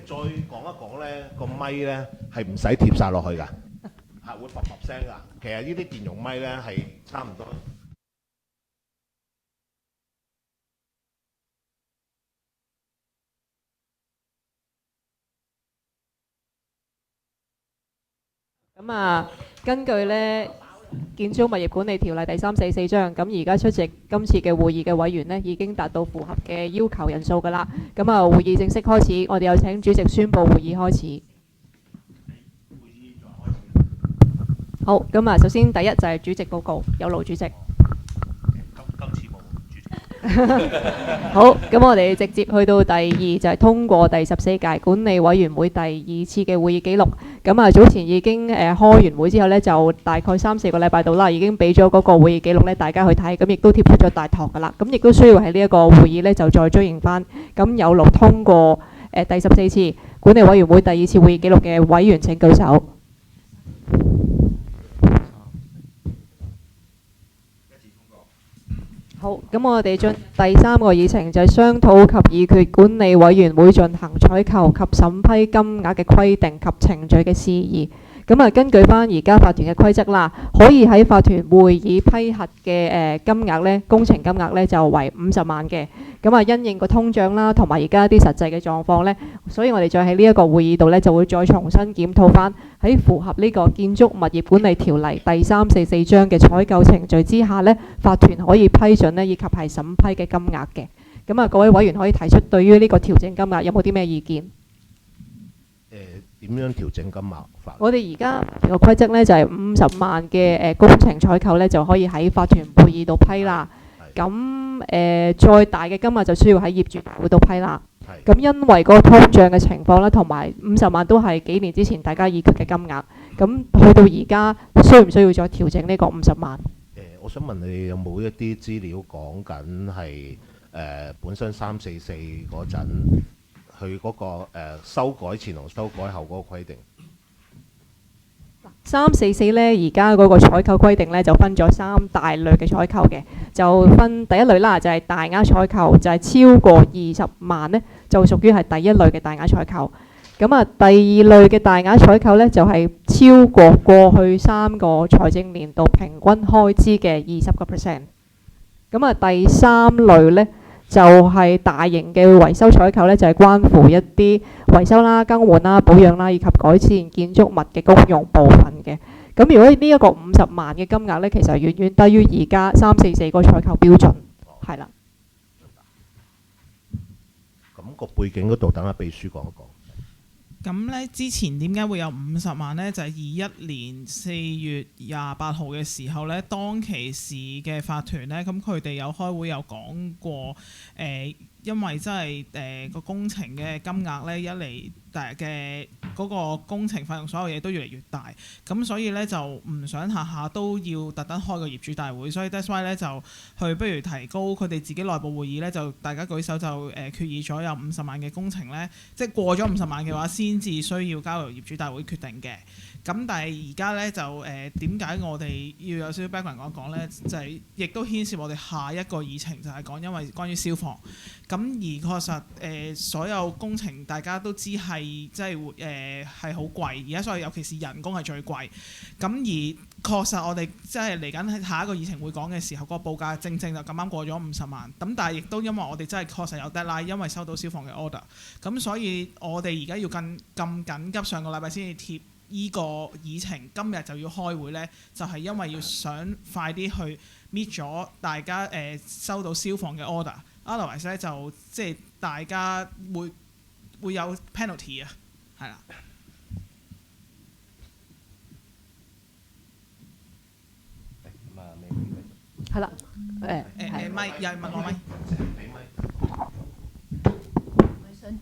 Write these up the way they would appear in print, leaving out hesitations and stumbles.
再講一講咧，個咪咧係唔使貼晒落去㗎，係會噥噥聲㗎。其實呢啲電容咪咧係差唔多。咁啊，根據咧建築物業管理條例第344章，咁而家出席今次嘅會議嘅委員呢，已經達到符合嘅要求人數㗎啦。咁啊，會議正式開始，我哋有請主席宣佈會議開始。好，咁啊，首先第一就係主席報告，有勞主席。今次冇主席。好，咁我哋直接去到第二，就係通過第14屆管理委員會第2次嘅會議記錄。咁啊，早前已經開完會之後呢，就大概3-4個禮拜到啦，已經俾咗嗰個會議記錄呢，大家去睇，咁亦都貼出咗大堂㗎啦。咁亦都需要喺呢一個會議呢，就再追認翻。咁有勞通過第14次管理委員會第2次會議記錄嘅委員請舉手。好，咁我哋進第3個議程就係商討及議決管理委員會進行採購及審批金額嘅規定及程序嘅事宜。咁啊，根據翻而家法團嘅規則啦，可以喺法團會議批核嘅金額呢，工程金額呢就為50萬嘅。咁啊，因應個通脹啦，同埋而家啲實際嘅狀況呢，所以我哋再喺呢一個會議度呢，就會再重新檢討翻喺符合呢個建築物業管理條例第344章嘅採購程序之下呢，法團可以批准呢以及係審批嘅金額嘅。咁啊，各位委員可以提出對於呢個調整金額有冇啲咩意見？點樣調整金額法？我哋而家個規則呢，就係50萬嘅工程採購呢，就可以喺法團會議度批啦。咁再大嘅金額就需要喺業主大會度批啦。咁因為嗰個通脹嘅情況啦，同埋50萬都係幾年之前大家議決嘅金額。咁去到而家需唔需要再調整呢個50萬？我想問你有冇一啲資料講緊係本身344嗰陣佢嗰個修改前同修改後嗰個規定？344呢，而家嗰個採購規定呢，就分咗3大類嘅採購嘅，就分第一類啦，就係大額採購，就係超過20萬呢，就屬於係第一類嘅大額採購。咁啊，第二類嘅大額採購呢，就係超過過去3個財政年度平均開支嘅20%。咁啊，第三類呢，就係大型嘅維修採購呢，就係關乎一啲維修啦、更換啦、保養啦，以及改善建築物嘅公用部分嘅。咁如果呢一個50萬嘅金額呢，其實遠遠低於而家344個採購標準，係啦。咁個背景嗰度，等下秘書講一講。咁咧，之前點解會有50萬呢？就係21年4月28號嘅時候咧，當其時嘅法團咧，咁佢哋有開會有講過，因為真係個工程嘅金額咧，一嚟嘅嗰個工程費用所有嘢都越嚟越大，咁所以咧就唔想下下都要特登開個業主大會，所以 that's why 咧就去不如提高佢哋自己內部會議咧，就大家舉手就決議咗有50萬嘅工程咧，即係過咗50萬嘅話先至需要交由業主大會決定嘅。咁但係而家咧就點解我哋要有少少 background 講一講咧？就係亦都牽涉我哋下一個議程，就係講因為關於消防。咁而確實所有工程大家都知係即係係好貴，而家所以尤其是人工係最貴。咁而確實我哋即係嚟緊下一個議程會講嘅時候，個報價正正就咁啱過咗50萬。咁但係亦都因為我哋真係確實有 deadline，因為收到消防嘅 order。咁所以我哋而家要咁緊急，上個禮拜先至貼依個議程，今日就要開會呢，就係因為要想快啲去 meet 咗大家收到消防嘅 order。Otherwise 咧就即係大家會有 penalty 啊，係啦。係啦，咪有人問我咪。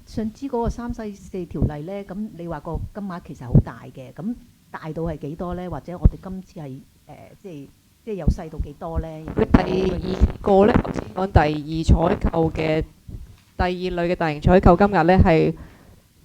想知嗰個344條例咧，咁你話個金額其實好大嘅，咁大到係幾多咧？或者我哋今次係即係由細到幾多咧？第二個咧，頭先講第二採購嘅第二類嘅大型採購金額咧，係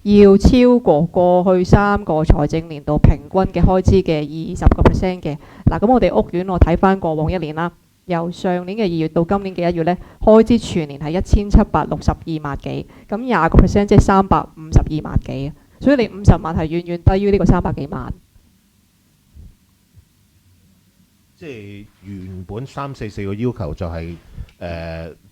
要超過過去3個財政年度平均嘅開支嘅20%嘅。嗱，咁我哋屋苑我睇翻過往1年啦，由上年嘅2月到今年嘅1月咧，開支全年係1762萬幾，咁20%即係352萬幾啊，所以你50萬係遠遠低於呢個300幾萬。即係原本344個要求就係、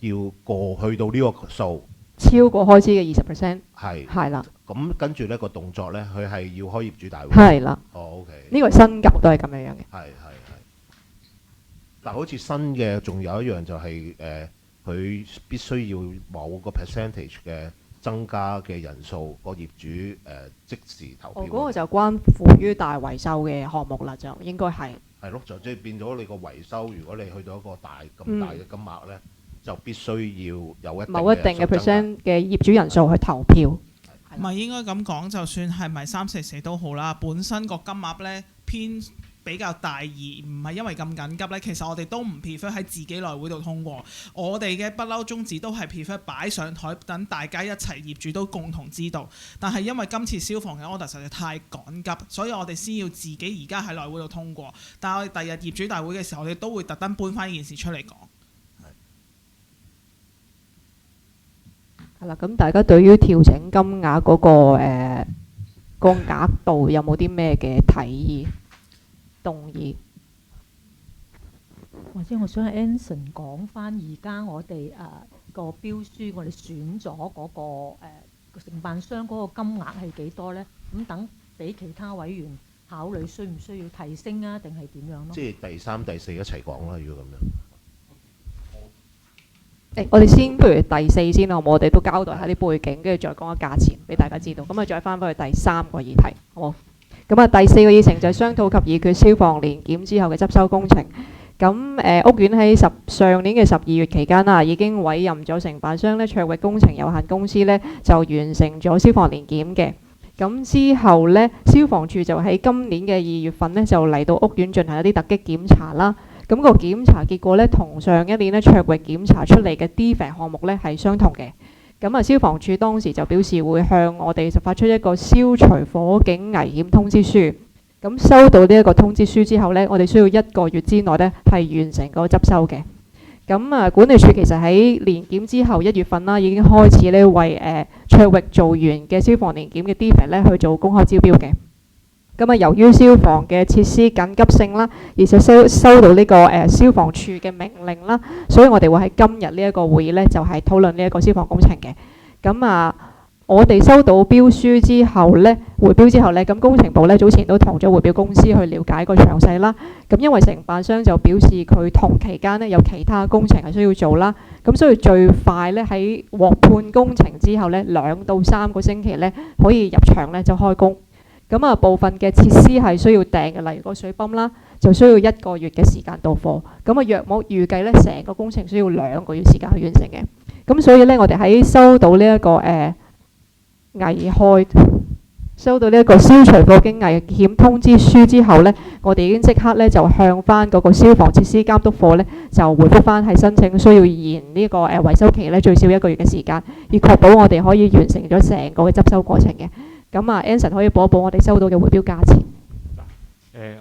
要過去到呢個數，超過開支嘅20%，係係啦，咁跟住呢個動作呢，佢係要開業主大會。係啦，哦，OK。呢個係新舊都係咁樣樣嘅。係。但好似新嘅仲有一樣就係、佢必須要某個 percentage 嘅增加嘅人數，個業主即時投票。嗰個就關乎於大維修嘅項目啦，就應該係。係咯，就即係變咗你個維修，如果你去到一個咁大嘅金額呢，就必須要有某一定嘅數增加 percent 嘅業主人數去投票。唔係應該咁講，就算係咪344都好啦，本身個金額呢偏比較大，而唔係因為咁緊急呢。其實我哋都唔 prefer 喺自己內會度通過，我哋嘅不嬲宗旨都係 prefer 擺上台，等大家一齊業主都共同知道。但係因為今次消防嘅 order 實在太趕急，所以我哋先要自己而家喺內會度通過。但係我哋第日業主大會嘅時候，我哋都會特登搬翻呢件事出嚟講。係啦，咁大家對於調整金額嗰個額度有冇啲咩嘅提議、動議？或者我想 Anson 講翻而家我哋個標書，我哋選咗嗰個承辦商嗰個金額係幾多呢？咁等俾其他委員考慮，需唔需要提升啊？定係點樣咯？即係第3、第4一齊講啦，如果咁樣。我哋先不如第4先啦，好冇？我哋都交代下啲背景，跟住再講下價錢俾大家知道。咁啊，再翻返去第3個議題，好冇？咁啊，第4個議程就係商討及議決消防年檢之後嘅執收工程。咁屋苑喺上年嘅12月期間啦，已經委任咗承辦商咧，卓域工程有限公司咧，就完成咗消防年檢嘅。咁之後咧，消防處就喺今年嘅2月份咧，就嚟到屋苑進行一啲突擊檢查啦。咁個檢查結果咧，同上一年咧卓域檢查出嚟嘅 defect 項目咧係相同嘅。咁啊，消防處當時就表示會向我哋就發出一個消除火警危險通知書。咁收到呢一個通知書之後呢，我哋需要1個月之內呢係完成個執收嘅。咁啊，管理處其實喺年檢之後1月份啦，已經開始呢為卓域做完嘅消防年檢嘅 defect 呢去做公開招標嘅。咁啊，由於消防嘅設施緊急性啦，而且收到呢個消防處嘅命令啦，所以我哋會喺今日呢一個會議呢，就係討論呢一個消防工程嘅。咁啊，我哋收到標書之後呢，回標之後呢，咁工程部呢早前都同咗回標公司去了解個詳細啦。咁因為承辦商就表示佢同期間呢有其他工程係需要做啦，咁所以最快呢喺獲判工程之後呢，2到3個星期呢可以入場呢就開工。咁啊，部分嘅設施係需要訂嘅，例如個水泵啦，就需要1個月嘅時間到貨。咁啊，約莫預計呢成個工程需要2個月時間去完成嘅。咁所以呢，我哋喺收到呢一個收到呢一個消除火警危險通知書之後呢，我哋已經即刻呢就向翻嗰個消防設施監督課呢就回覆翻係申請需要延呢個維修期呢最少1個月嘅時間，以確保我哋可以完成咗成個嘅執收過程嘅。咁啊 Anson 可以報一報我哋收到嘅回標價錢。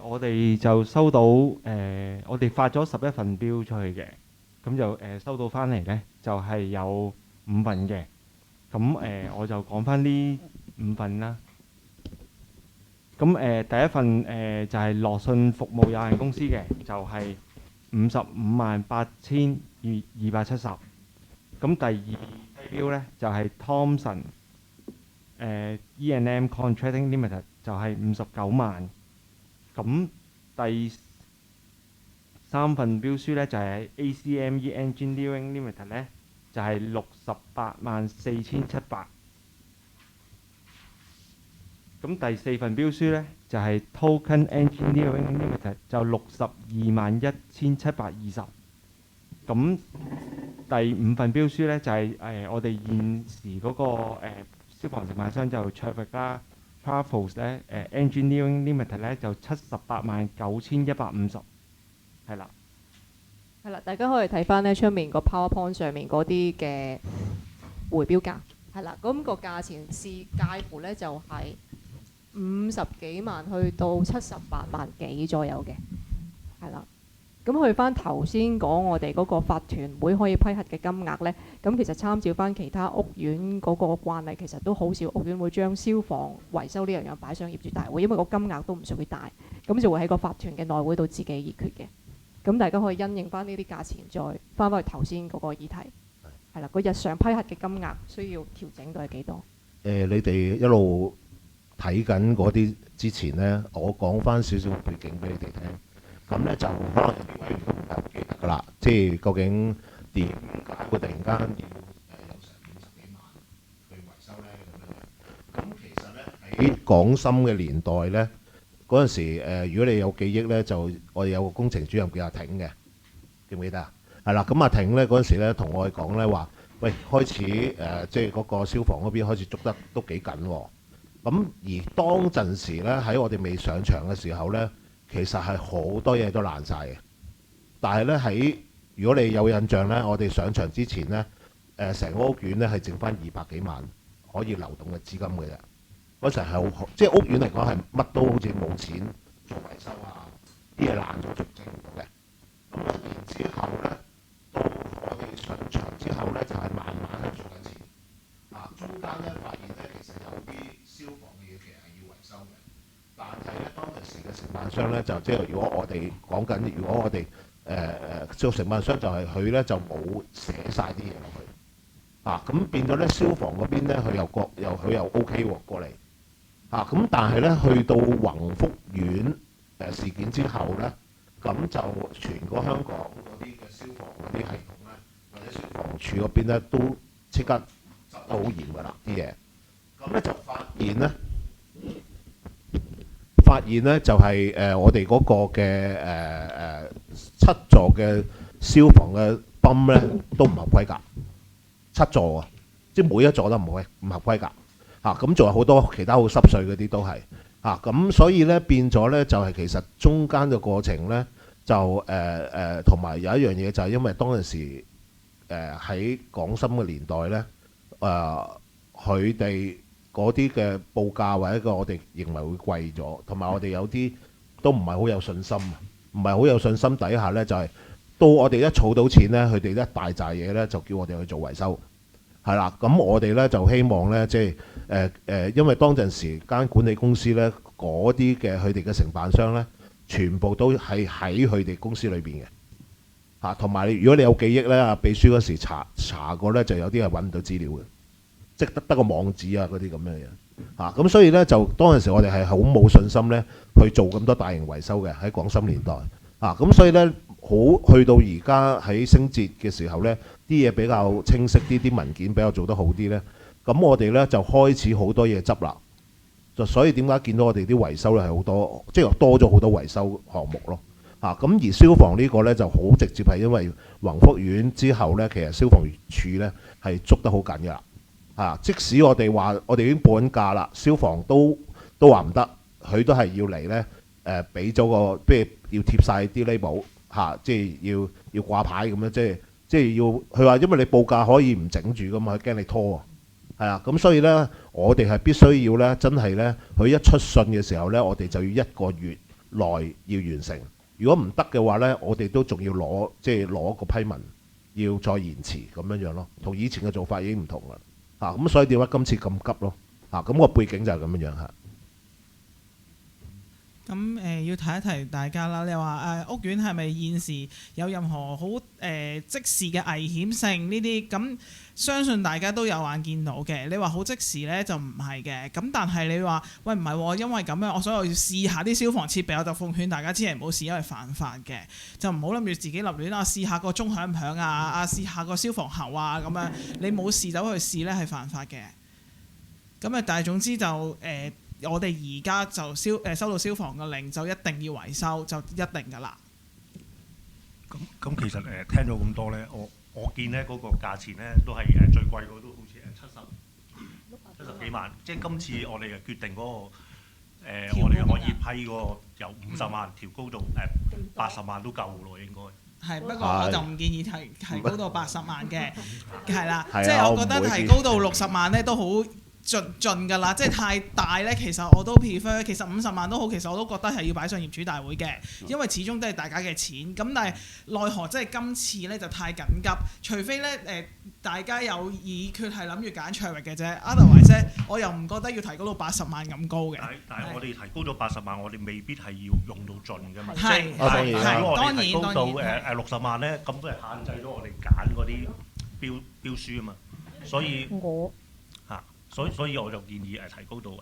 我哋就收到我哋發咗11份標出去嘅，咁就收到翻嚟呢，就係有5份嘅。咁我就講翻呢5份啦。咁第一份就係樂信服務有限公司嘅，就係558270。咁第2標呢，就係 Thomson E&M Contracting Limited， 就係59萬。咁第3份標書呢，就係 ACME Engineering Limited 呢，就係684700。咁第4份標書呢，就係 Token Engineering Limited， 就621720。咁第5份標書呢，就係我哋現時嗰個消防承辦商就卓域啦。Parfos 咧Engineering Limited 咧就789150，係啦。係啦，大家可以睇翻呢出面個 PowerPoint 上面嗰啲嘅回標價，係啦，咁個價錢是介乎呢就係50幾萬去到78萬幾左右嘅，係啦。咁去翻頭先講我哋嗰個法團會可以批核嘅金額呢，咁其實參照翻其他屋苑嗰個慣例，其實都好少屋苑會將消防維修呢樣嘢擺上業主大會，因為個金額都唔屬於大，咁就會喺個法團嘅內會度自己議決嘅。咁大家可以因應翻呢啲價錢，再翻返去頭先嗰個議題，係啦，個日常批核嘅金額需要調整到係幾多？你哋一路睇緊嗰啲之前呢，我講翻少少背景俾你哋聽。咁咧就可能有啲委員都唔係好記得㗎啦，即係究竟點解會突然間要有成50幾萬去維修咧咁樣？咁其實咧喺廣深嘅年代咧，嗰陣時如果你有記憶咧，就我哋有個工程主任叫阿挺嘅，記唔記得啊？係啦，咁阿挺咧嗰陣時咧同我哋講咧話，喂，開始即係嗰個消防嗰邊開始捉得都幾緊喎。咁而當陣時咧喺我哋未上場嘅時候咧，其實係好多嘢都爛晒嘅，但係咧如果你有印象咧，我哋上場之前咧，成個屋苑咧係剩翻200幾萬可以流動嘅資金嘅啫。嗰時係好，即係屋苑嚟講係乜都好似冇錢做維修啊，啲嘢爛咗仲整唔到嘅。咁1年之後咧，到我哋上場之後咧，就係慢慢咧做緊錢。中間咧發現咧，其實有啲消防嘅嘢其實係要維修嘅。但係咧，當陣時嘅承辦商咧，就即係如果我哋講緊，如果我哋做承辦商就係佢咧就冇寫晒啲嘢落去，咁變咗咧消防嗰邊咧佢又 OK 喎過嚟，咁但係咧去到宏福苑事件之後咧，咁就全個香港嗰啲嘅消防嗰啲系統咧，或者消防處嗰邊咧都即刻執得好嚴㗎啦啲嘢，咁咧就發現咧就係我哋嗰個嘅7座嘅消防嘅泵咧都唔合規格，7座啊，即係每一座都唔合規格咁仲有好多其他好濕碎嗰啲都係咁所以咧變咗咧就係其實中間嘅過程咧就同埋有一樣嘢就係因為當陣時喺廣深嘅年代咧佢哋嗰啲嘅報價或者我哋認為會貴咗，同埋我哋有啲都唔係好有信心，唔係好有信心底下呢，就係到我哋一儲到錢呢，佢哋一大扎嘢呢，就叫我哋去做維修，係啦。咁我哋呢，就希望呢，即係因為當陣時間管理公司呢，嗰啲嘅佢哋嘅承辦商呢，全部都係喺佢哋公司裏邊嘅同埋如果你有記憶呢，秘書嗰時查過呢，就有啲係揾唔到資料嘅。即係得個網址啊嗰啲咁樣嘢咁所以咧就當陣時我哋係好冇信心咧去做咁多大型維修嘅喺廣深年代咁所以咧好去到而家喺升節嘅時候咧啲嘢比較清晰啲，啲文件比較做得好啲咧，咁我哋咧就開始好多嘢執啦，就所以點解見到我哋啲維修咧係好多，即係多咗好多維修項目咯咁而消防呢個咧就好直接係因為宏福苑之後咧，其實消防處咧係捉得好緊㗎啦。即使我哋話我哋已經報緊價啦，消防都話唔得，佢都係要嚟咧俾咗個，即係要貼晒啲 label 即係要掛牌咁樣，即係要佢話，因為你報價可以唔整住噶嘛，佢驚你拖咁所以咧我哋係必須要咧真係咧，佢一出信嘅時候咧，我哋就要1個月內要完成。如果唔得嘅話咧，我哋都仲要攞個批文，要再延遲咁樣咯，同以前嘅做法已經唔同啦。咁所以點解今次咁急咯？咁個背景就係咁樣嚇。咁要提一提大家啦，你話屋苑係咪現時有任何好即時嘅危險性呢啲？咁相信大家都有眼見到嘅。你話好即時呢就唔係嘅。咁但係你話喂唔係喎，因為咁樣，所以我要試下啲消防設備，我就奉勸大家千祈唔好試，因為犯法嘅。就唔好諗住自己立亂試下個鐘響唔響試下個消防喉咁樣，你冇試走去試呢係犯法嘅。咁但係總之就我哋而家就收到消防嘅令，就一定要維修，就一定㗎啦。咁其實聽咗咁多咧，我見咧嗰個價錢咧都係最貴嗰都好似70幾萬，即係今次我哋嘅決定嗰個我哋可以批嗰個由50萬調高到80萬都夠咯，應該。係，不過我就唔建議提高到80萬嘅，係啦，即係我覺得提高到60萬咧都好。盡㗎啦，即係太大呢，其實我都 prefer，其實50萬都好，其實我都覺得係要擺上業主大會嘅，因為始終都係大家嘅錢。咁但係奈何即係今次呢就太緊急，除非呢大家有意決係諗住揀卓域嘅啫 ，otherwise 呢我又唔覺得要提高到80萬咁高嘅。但係我哋提高咗80萬，我哋未必係要用到盡㗎嘛。係如果我哋提高到當然60萬呢，咁都係限制咗我哋揀嗰啲標書啊嘛。所以我就建議提高到80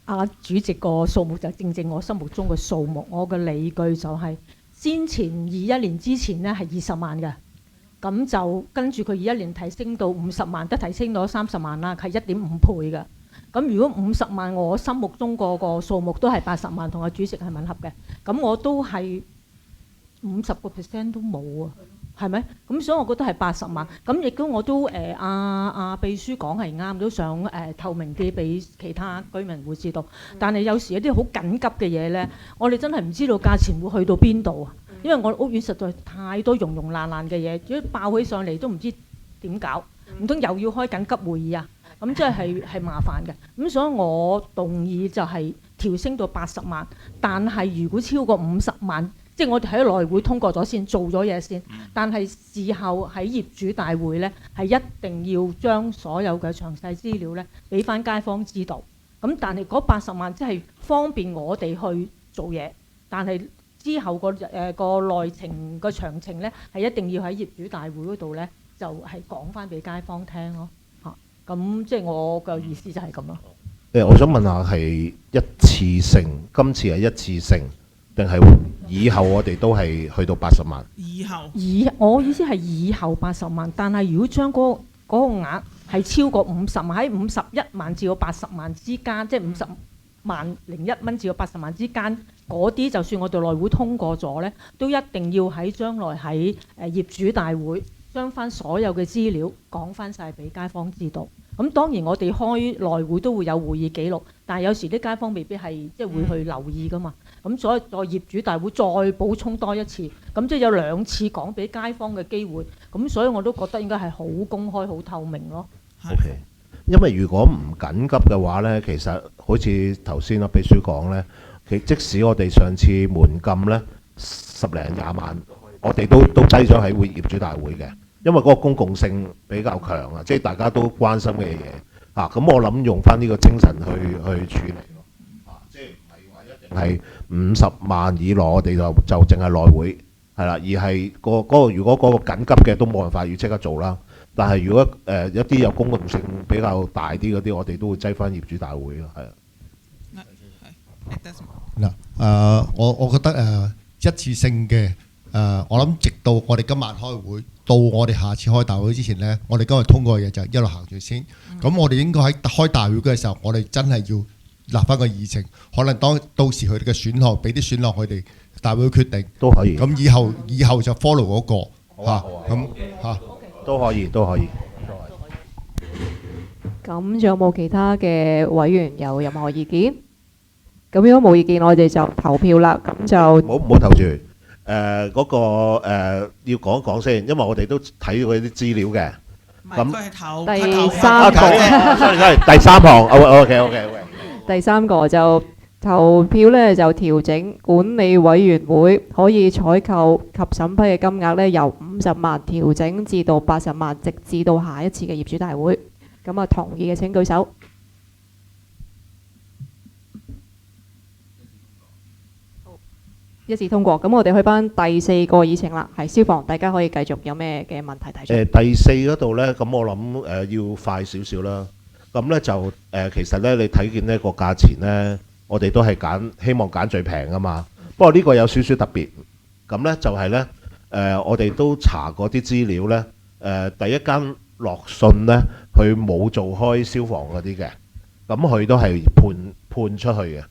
萬。主席個數目就正我心目中嘅數目，我嘅理據就係先前21年之前呢係20萬嘅，咁就跟住佢21年提升到50萬，得提升咗30萬啦，係1.5倍嘅。咁如果50萬，我心目中個數目都係80萬，同主席係吻合嘅，咁我都係50% 都冇啊。係咪？咁所以我覺得係80萬。咁亦都我都秘書講係啱，都想透明啲俾其他居民會知道。但係有時一啲好緊急嘅嘢呢，我哋真係唔知道價錢會去到邊度啊！因為我屋苑實在太多溶溶爛爛嘅嘢，如果爆起上嚟都唔知點搞，唔通又要開緊急會議啊？咁即係麻煩嘅。咁所以我動議就係調升到80萬，但係如果超過50萬。即係我哋喺內會通過咗先，做咗嘢先。但係事後喺業主大會呢，係一定要將所有嘅詳細資料呢俾翻街坊知道。咁但係嗰80萬即係方便我哋去做嘢，但係之後個內情個詳情呢，係一定要喺業主大會嗰度呢，就係講翻俾街坊聽咯。咁即係我嘅意思就係咁咯。我想問下係一次性，今次係一次性。定係以後我哋都係去到80萬。我意思係以後80萬，但係如果將嗰個額係超過50萬，喺51萬至到80萬之間，即係50萬01蚊至到80萬之間嗰啲，就算我哋內會通過咗呢，都一定要喺將來喺業主大會將翻所有嘅資料講翻晒俾街坊知道。咁當然我哋開內會都會有會議記錄，但係有時啲街坊未必係即係會去留意噶嘛。咁所以在業主大會再補充多一次，咁即係有2次講俾街坊嘅機會。咁所以我都覺得應該係好公開、好透明咯。OK， 因為如果唔緊急嘅話呢，其實好似頭先秘書講呢，即使我哋上次門禁呢10零20萬，我哋都擠咗喺業主大會嘅。因為嗰個公共性比較強啊，即係大家都關心嘅嘢啊，咁我諗用翻呢個精神去處理咯，即係唔係話一定係50萬以內，我哋就淨係內會係啦，而係如果嗰個緊急嘅都冇辦法要即刻做啦，但係如果一啲有公共性比較大啲嗰啲，我哋都會擠翻業主大會咯，係啊。我覺得一次性嘅。我諗直到我哋今晚開會，到我哋下次開大會之前呢，我哋今日通過嘅嘢就一路行住先。咁我哋應該喺開大會嘅時候，我哋真係要立翻個議程。可能到時佢哋嘅選項，俾啲選項佢哋大會決定都可以。咁以後就 follow 嗰個嚇，咁嚇都可以。咁仲有冇其他嘅委員有任何意見？咁如果冇意見，我哋就投票啦。咁就冇投住。嗰個要講一講先，因為我哋都睇過啲資料嘅。咁第三項，OK。第三個就投票呢，就調整管理委員會可以採購及審批嘅金額呢，由50萬調整至到80萬，直至到下一次嘅業主大會。咁同意嘅請舉手。一致通過。咁我哋去翻第4個議程啦，係消防，大家可以繼續有咩嘅問題提出？第4嗰度呢，咁我諗要快少少啦。咁呢就其實呢，你睇見呢個價錢呢，我哋都係希望揀最平啊嘛。不過呢個有少少特別，咁呢就係呢，我哋都查過啲資料呢。第一間樂信呢，佢冇做開消防嗰啲嘅，咁佢都係判出去嘅。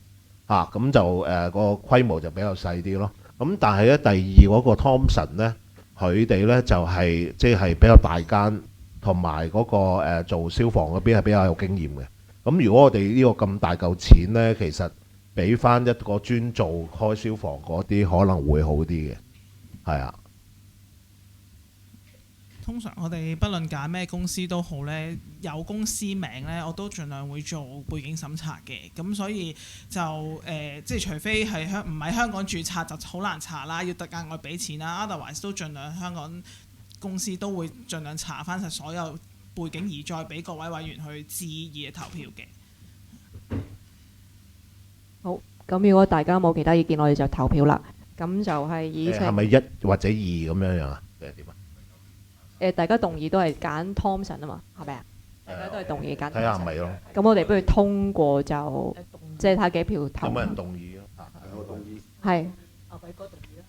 咁就個規模就比較細啲咯。咁但係咧，第2嗰個 Thomson 咧，佢哋咧就係即係比較大間，同埋嗰個做消防嗰邊係比較有經驗嘅。咁如果我哋呢個咁大嚿錢咧，其實俾翻一個專做開消防嗰啲可能會好啲嘅，係啊。通常我哋不論揀咩公司都好咧，有公司名咧，我都盡量會做背景審查嘅。咁所以就即係除非係唔喺香港註冊就好難查啦，要額外俾錢啦。otherwise 都盡量香港公司都會盡量查翻晒所有背景，而再俾各位委員去致意嘅投票嘅。好，咁如果大家冇其他意見，我哋就投票啦。咁就係以係咪1或者2咁樣樣啊？定係點啊？大家動議都係揀 Thomson 啊嘛，係咪啊？大家都係動議揀。睇下係咪咯。咁我哋不如通過就即係睇下幾票投。有冇人動議咯？我動議。係。阿偉哥動議啦，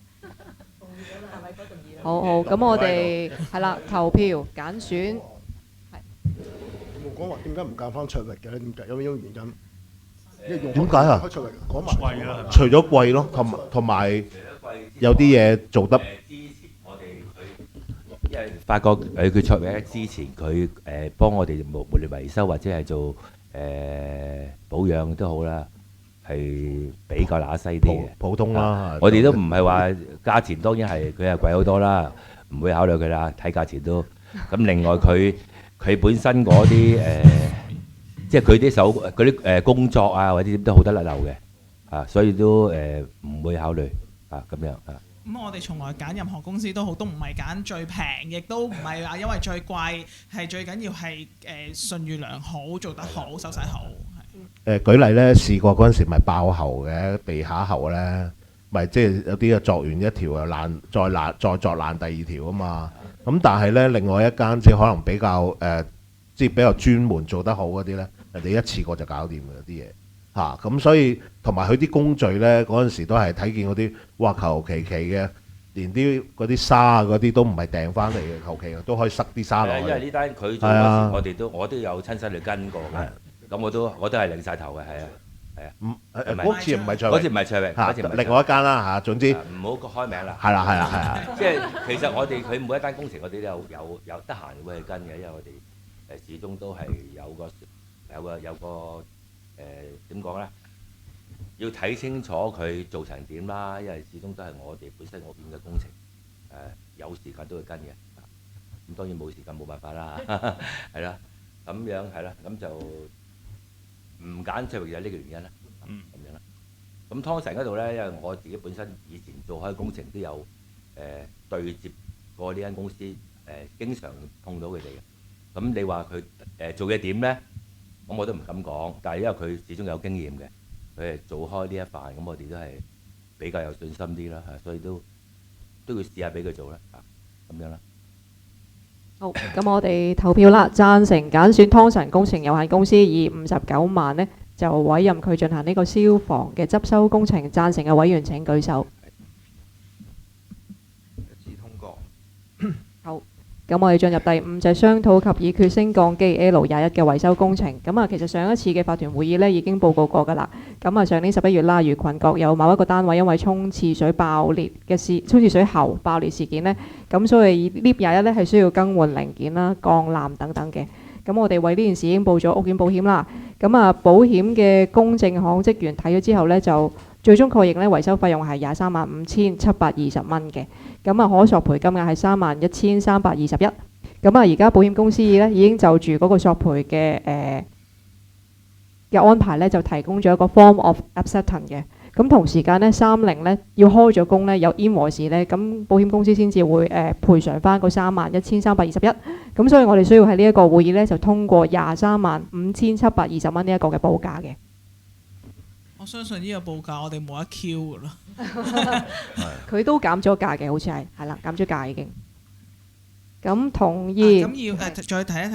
動議咗啦，阿偉哥動議啦。好好，咁我哋係啦，投票揀選。冇講話點解唔揀翻卓域嘅咧？點解有咩原因？點解啊？卓域講埋貴啦，除咗貴咯，同埋有啲嘢做得。因為發覺佢卓越之前佢幫我哋無論維修或者係做保養都好啦，係比較乸西啲嘅。普通啦。我哋都唔係話價錢，當然係佢係貴好多啦，唔會考慮佢啦，睇價錢都。咁另外佢本身嗰啲即係佢啲嗰啲工作啊或者點都好得甩漏嘅，啊，所以都唔會考慮啊咁樣啊。咁我哋從來揀任何公司都好，都唔係揀最平，亦都唔係話因為最貴，係最緊要係信譽良好，做得好，手勢好。舉例咧，試過嗰陣時咪爆喉嘅地下喉咧，咪即係有啲啊作完一條又爛，再作爛第二條啊嘛。咁但係咧，另外一間即係可能比較即係比較專門做得好嗰啲咧，人哋一次過就搞掂嘅啲嘢。嚇咁所以同埋佢啲工序咧，嗰陣時都係睇見嗰啲哇求其其嘅，連啲嗰啲沙啊嗰啲都唔係訂翻嚟嘅，求其都可以塞啲沙落去。因為呢單佢做嗰時，我都有親身去跟過嘅。咁我都係擰晒頭嘅，係啊。嗰次唔係卓域，嗰次唔係卓域，嗰次另外一間啦嚇。總之唔好開名啦。係啦。即係其實佢每一單工程，我哋都有得閒會去跟嘅，因為我哋始終都係有個點講咧？要睇清楚佢做成點啦，因為始終都係我哋本身嗰邊嘅工程，有時間都會跟嘅。咁當然冇時間冇辦法啦，係啦，咁樣係啦，咁就唔揀卓域有呢個原因啦，咁樣啦。咁湯臣嗰度咧，因為我自己本身以前做開工程都有對接過呢間公司，經常碰到佢哋嘅。咁你話佢做嘢點咧？咁我都唔敢講，但係因為佢始終有經驗嘅，佢係做開呢一範，咁我哋都係比較有信心啲啦，所以都要試下俾佢做啦，咁樣啦。好，咁我哋投票啦，贊成揀選湯臣工程有限公司以59萬呢，就委任佢進行呢個消防嘅執修工程。贊成嘅委員請舉手。一致通過。好。咁我哋進入第5就係商討及議決升降機 L21嘅維修工程。咁啊，其實上一次嘅法團會議呢已經報告過㗎啦。咁啊，上年11月啦，魚群角有某一個單位因為沖廁水喉爆裂事件呢，咁所以 lift 21呢係需要更換零件啦、鋼纜等等嘅。咁我哋為呢件事已經報咗屋苑保險啦。咁啊，保險嘅公證行職員睇咗之後呢，就最終確認呢維修費用係235720蚊嘅。咁啊，可索賠金額係31321。咁啊，而家保險公司咧已經就住嗰個索賠嘅安排咧，就提供咗一個 form of acceptance 嘅。咁同時間咧，30咧要開咗工咧，有 invoice 咧，咁保險公司先至會賠償翻嗰31321。咁所以我哋需要喺呢一個會議咧就通過235720蚊呢一個嘅報價嘅。我相信呢個報價我哋冇得 Q 噶啦。佢都減咗價嘅，好似係啦，減咗價已經。咁同意。咁要再提一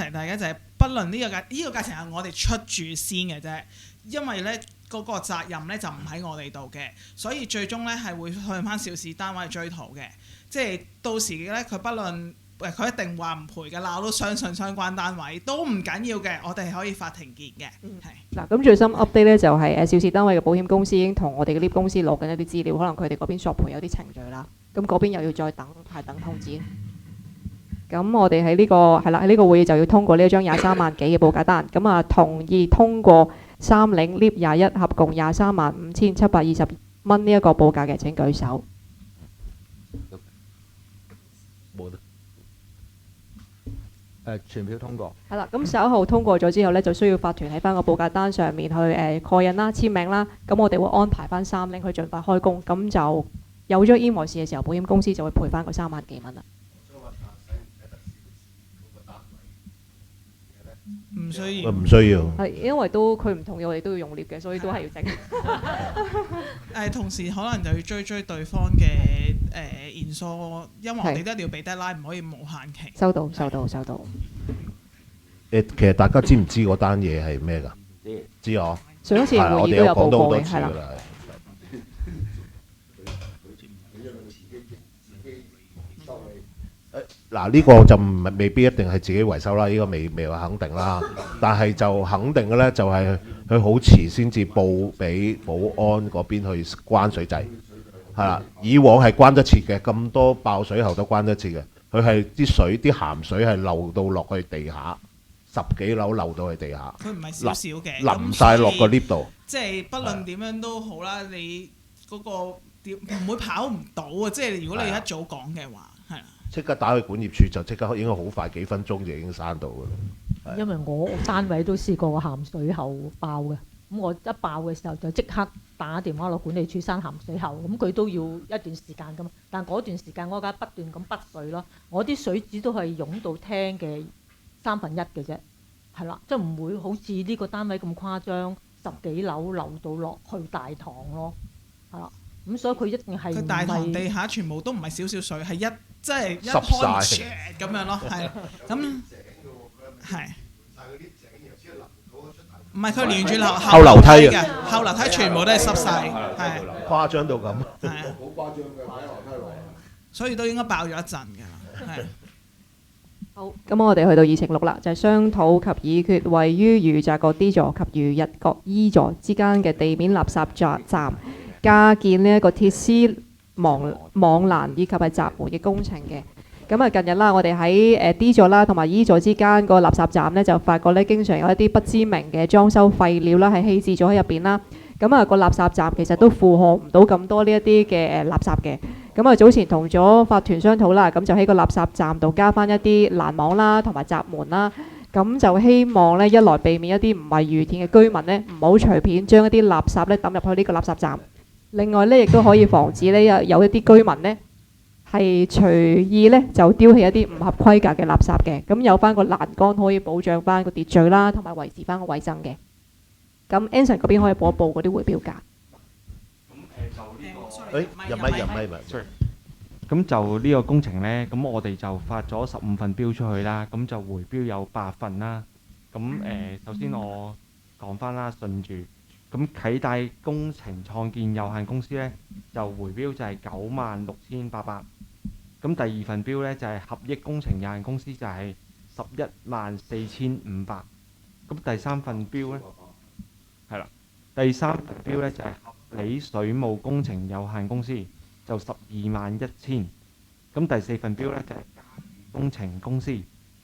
提大家就係，不論呢個價錢係我哋出住先嘅啫，因為咧嗰個責任咧就唔喺我哋度嘅，所以最終咧係會向翻肇事單位追討嘅。即係到時咧佢不論佢一定話唔賠嘅啦，我都相信相關單位都唔緊要嘅，我哋係可以法庭見嘅。係。嗱，咁最新 update 咧就係肇事單位嘅保險公司已經同我哋嘅 lift 公司攞緊一啲資料，可能佢哋嗰邊索賠有啲程序啦，咁嗰邊又要再等通知。咁我哋喺呢個係啦，喺呢個會議就要通過呢一張23萬幾嘅報價單，咁啊同意通過3領 lift 21合共235720蚊呢一個報價嘅請舉手。全票通過。係啦，咁稍後通過咗之後咧，就需要法團喺翻個報價單上面去蓋印啦、簽名啦。咁我哋會安排翻3拎去盡快開工，咁就有咗 invoice 嘅時候，保險公司就會賠翻個3萬幾蚊啦。唔需要。唔需要。係因為都佢唔同意，我哋都要用 lift 嘅，所以都係要整。同時可能就要追對方嘅現數，因為我哋都一定要俾 deadline，唔可以無限期。收到。其實大家知唔知嗰單嘢係咩㗎？知我。上一次會議都有報告嘅，係啦。嗱，呢個就未必一定係自己維修啦，呢個未話肯定啦。但係就肯定嘅咧，就係佢好遲先至報俾保安嗰邊去關水掣，係啦。以往係關得切嘅，咁多爆水喉都關得切嘅。佢係啲鹹水係漏到落去地下，10幾樓漏到去地下。佢唔係少少嘅，淋晒落個 lift 度。即係不論點樣都好啦，你嗰個唔會跑唔到啊！即係如果你一早講嘅話，係啦。即刻打去管業處就即刻應該好快幾分鐘就已經閂到㗎啦。因為我單位都試過個鹹水喉爆嘅，咁我一爆嘅時候就即刻打電話落管理處閂鹹水喉，咁佢都要一段時間㗎嘛。但嗰段時間我而家不斷咁筆水咯，我啲水紙都係湧到廳嘅1/3嘅啫，係啦，即係唔會好似呢個單位咁誇張，10幾樓流到落去大堂咯，係啦。咁所以佢一定係佢大堂地下全部都唔係少少水，係即係一開咁樣咯，係咁係。唔係佢連住後樓梯嘅，後樓梯全部都係濕晒，係誇張到咁。係啊，好誇張嘅，擺喺樓梯落。所以都應該爆咗一陣㗎啦，係。好，咁我哋去到議程6啦，就係商討及議決位於裕澤閣 D 座及裕日閣 E 座之間嘅地面垃圾站加建呢一個鐵絲網欄以及係閘門嘅工程嘅。咁啊，近日啦，我哋喺D 座啦同埋 E 座之間個垃圾站呢，就發覺呢經常有一啲不知名嘅裝修廢料啦，係棄置咗喺入邊啦。咁啊，個垃圾站其實都負荷唔到咁多呢一啲嘅垃圾嘅。咁啊，早前同咗法團商討啦，咁就喺個垃圾站度加翻一啲欄網啦同埋閘門啦。咁就希望呢，一來避免一啲唔係漁田嘅居民呢，唔好隨便將一啲垃圾呢抌入去呢個垃圾站。另外呢，亦都可以防止呢有一啲居民呢係隨意呢就丟棄一啲唔合規格嘅垃圾嘅。咁有翻個欄杆可以保障翻個秩序啦，同埋維持翻個衞生嘅。咁 Anson 嗰邊可以報一報嗰啲回標價。入咪。咁就呢個工程呢，咁我哋就發咗15份標出去啦，咁就回標有8份啦。咁首先我講翻啦，順住。咁啟大工程創建有限公司呢，就回標就係96,800。咁第二份標呢，就係合益工程有限公司，就係11,4,500。咁第三份標呢，係啦，第三份標呢，就係合理水務工程有限公司，就12,100,000。咁第四份標呢，就係工程公司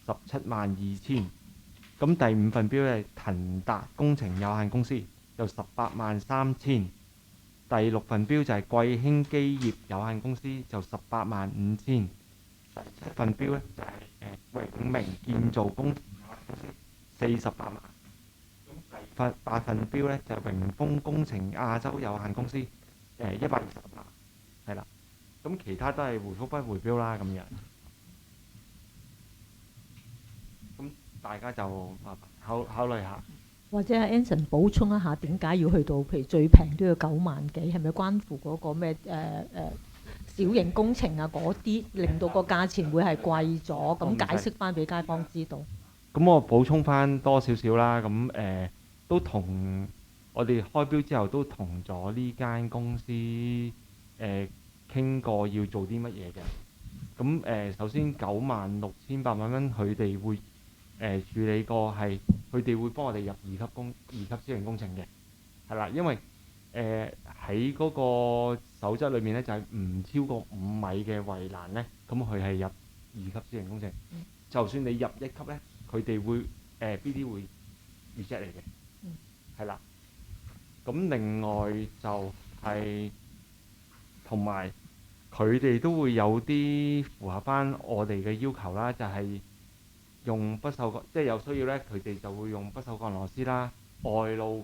17,200,000。咁第五份標呢，係騰達工程有限公司，就18,300,000。第六份標就係貴興基業有限公司，就18,500,000。第七份標呢，就係永明建造工程有限公司48萬。咁第八份標呢，就係榮豐工程亞洲有限公司120萬，係啦。咁其他都係回覆不回標啦咁樣。咁大家就考慮下。或者阿 Anson 補充一下，點解要去到譬如最平都要9萬幾？係咪關乎嗰個咩小型工程啊嗰啲，令到個價錢會係貴咗？咁解釋翻俾街坊知道。咁我補充翻多少少啦。咁都同我哋開標之後都同咗呢間公司傾過要做啲乜嘢嘅。咁首先96,800蚊，佢哋會處理過係，佢哋會幫我哋入二級私人工程嘅，係啦，因為喺嗰個守則裏面咧就係唔超過5米嘅圍欄咧，咁佢係入二級私人工程。就算你入1級咧，佢哋會BD 會 reject 你嘅，係啦。咁另外就係同埋佢哋都會有啲符合翻我哋嘅要求啦，就係用不鏽鋼，即係有需要咧，佢哋就會用不鏽鋼螺絲啦。外露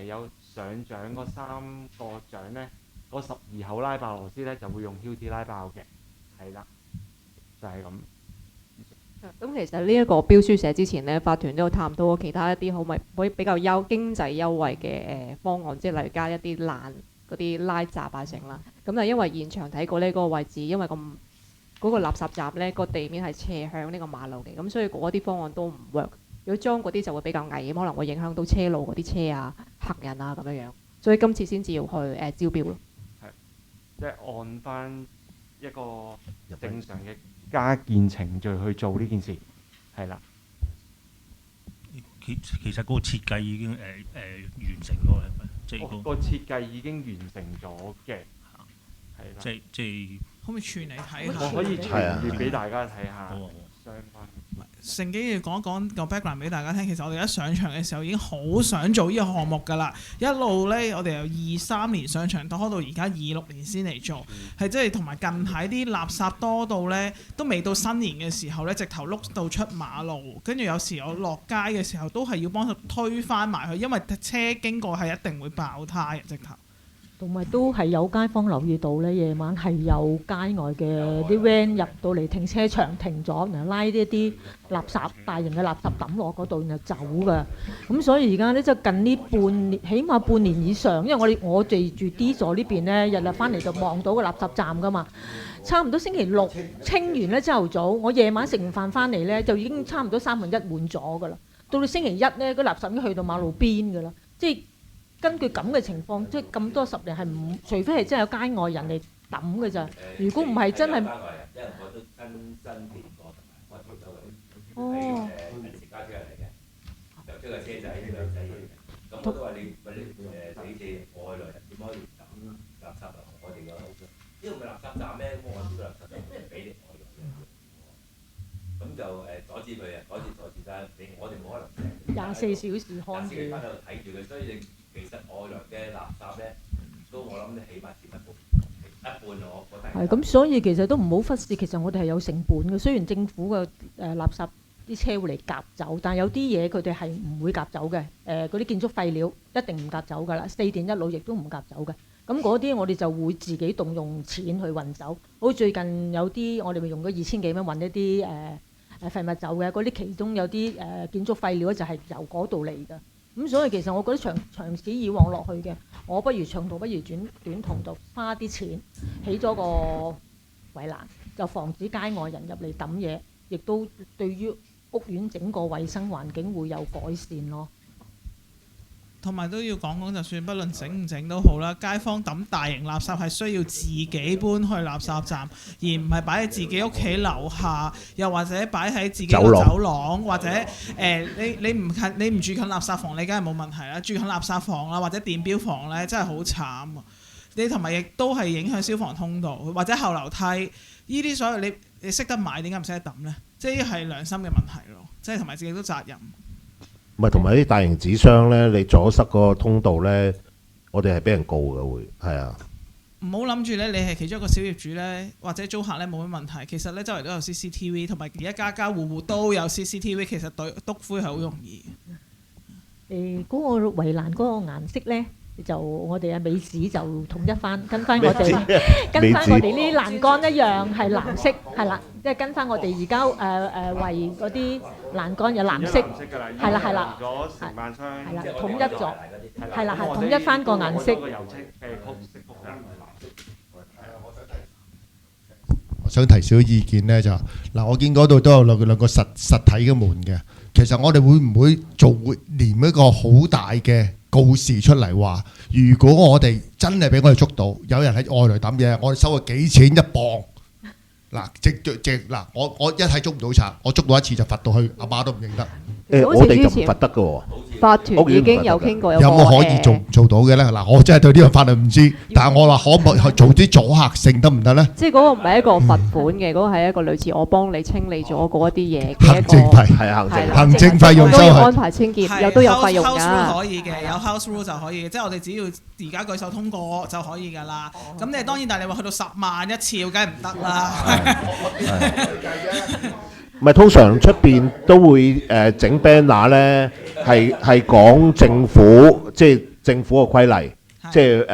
有上獎嗰3個獎咧，嗰12口拉爆螺絲咧就會用 Hilti 拉爆嘅，係啦，就係咁。咁其實呢一個標書寫之前咧，法團都有探討過其他一啲可以比較經濟優惠嘅方案，即係例如加一啲欄嗰啲拉閘啊成啦。咁但係因為現場睇過呢嗰個位置，因為嗰個垃圾站咧個地面係斜向呢個馬路嘅，咁所以嗰啲方案都唔 work。如果裝嗰啲就會比較危險，可能會影響到車路嗰啲車啊、行人啊咁樣樣。所以今次先至要去招標咯。係，即係按翻一個正常嘅加建程序去做呢件事，係啦。其實嗰個設計已經完成咗啦，係咪？即係個設計已經完成咗嘅，係啦。即係可唔可以傳嚟睇下？我可以傳俾大家睇下相關。乘機要講一講個 background 俾大家聽。其實我哋一上場嘅時候已經好想做呢個項目㗎啦，一路呢，我哋由23年上場拖到而家26年先嚟做，係即係同埋近排啲垃圾多到呢，都未到新年嘅時候呢，直頭碌到出馬路，跟住有時我落街嘅時候都係要幫手推返埋去，因為車經過係一定會爆胎嘅直頭。同埋都係有街坊留意到咧，夜晚係有街外嘅啲 van 入到嚟停車場停咗，然後拉呢啲垃圾大型嘅垃圾抌落嗰度，然後走㗎。咁所以而家咧即係近呢半年，起碼半年以上，因為我哋住 D 座呢邊咧，日日翻嚟就望到個垃圾站㗎嘛。差唔多星期六清完咧朝頭早，我夜晚食完飯翻嚟咧，就已經差唔多1/3滿咗㗎啦。到星期一咧，個垃圾已經去到馬路邊㗎啦，即係。根據咁嘅情況，即係咁多10年係唔，除非係真係有街外人嚟抌嘅咋。如果唔係真係，因為我都新見過，同埋我出咗佢係私家車嚟嘅，就即係車仔啲兩仔嚟嘅。咁我都話你幾次外來人點可以抌垃圾落我哋個屋呢個唔係垃圾站咩？咁我知道垃圾站唔俾你外來人用。咁就阻止佢啊，阻止啦！我哋冇可能24小時看住。喺度睇住佢，所以其實外來嘅垃圾咧，都我諗起碼佔一半我覺得。係咁，所以其實都唔好忽視，其實我哋係有成本嘅。雖然政府嘅垃圾啲車會嚟夾走，但係有啲嘢佢哋係唔會夾走嘅。嗰啲建築廢料一定唔夾走㗎啦，4電一腦亦都唔夾走嘅。咁嗰啲我哋就會自己動用錢去運走。好似最近有啲我哋咪用咗2000幾蚊運一啲廢物走嘅，嗰啲其中有啲建築廢料就係由嗰度嚟㗎。咁所以其實我覺得長此以往落去嘅，我不如長途不如短途度花啲錢起咗個圍欄，就防止街外人入嚟抌嘢，亦都對於屋苑整個衛生環境會有改善咯。同埋都要講，就算不論整唔整都好啦，街坊抌大型垃圾係需要自己搬去垃圾站，而唔係擺喺自己屋企樓下，又或者擺喺自己個走廊，或者你唔住近垃圾房，你梗係冇問題啦。住近垃圾房啦，或者電錶房呢，真係好慘啊！你同埋亦都係影響消防通道或者後樓梯，呢啲所有你識得買，點解唔識得抌呢？即係係良心嘅問題咯，即係同埋自己都責任。唔係，同埋啲大型紙箱咧，你阻塞嗰個通道咧，我哋係俾人告嘅會，係啊。唔好諗住咧，你係其中一個小業主咧，或者租客咧冇乜問題。其實咧，周圍都有 CCTV， 同埋而家家家戶戶都有 CCTV， 其實篤灰係好容易。嗰個圍欄嗰個顏色咧，就我哋美指就統一翻，跟翻我哋呢啲欄杆一樣係藍色，係啦，即係跟翻我哋而家圍嗰啲欄杆有藍色，係啦係啦，承辦商係啦統一咗，係啦係統一翻個顏色。我想提少意見咧，就嗱，我見嗰度都有兩個實體嘅門嘅。其實我哋會唔會連一個好大嘅告示出嚟話，如果我哋真係俾我哋捉到有人喺外來抌嘢，我哋收佢幾錢一磅？嗱，嗱，我一係捉唔到賊，我捉到一次就罰到去阿媽都唔認得。我哋就唔罰得嘅喎。法團已經有傾過，有冇可以做到嘅咧？嗱，我真係對呢個法律唔知，但係我話可唔可以做啲阻嚇性得唔得咧？即係嗰個唔係一個罰款嘅，嗰個係一個類似我幫你清理咗嗰一啲嘢嘅行政費，係行政費用收都要安排清潔，又都有費用㗎。house rule 可以嘅，有 house rule 就可以嘅，即係我哋只要而家舉手通過就可以㗎啦。咁你當然，但係你話去到10萬一次，梗係唔得啦。唔係通常出邊都會整 banner 咧，係講政府即係政府嘅規例，即係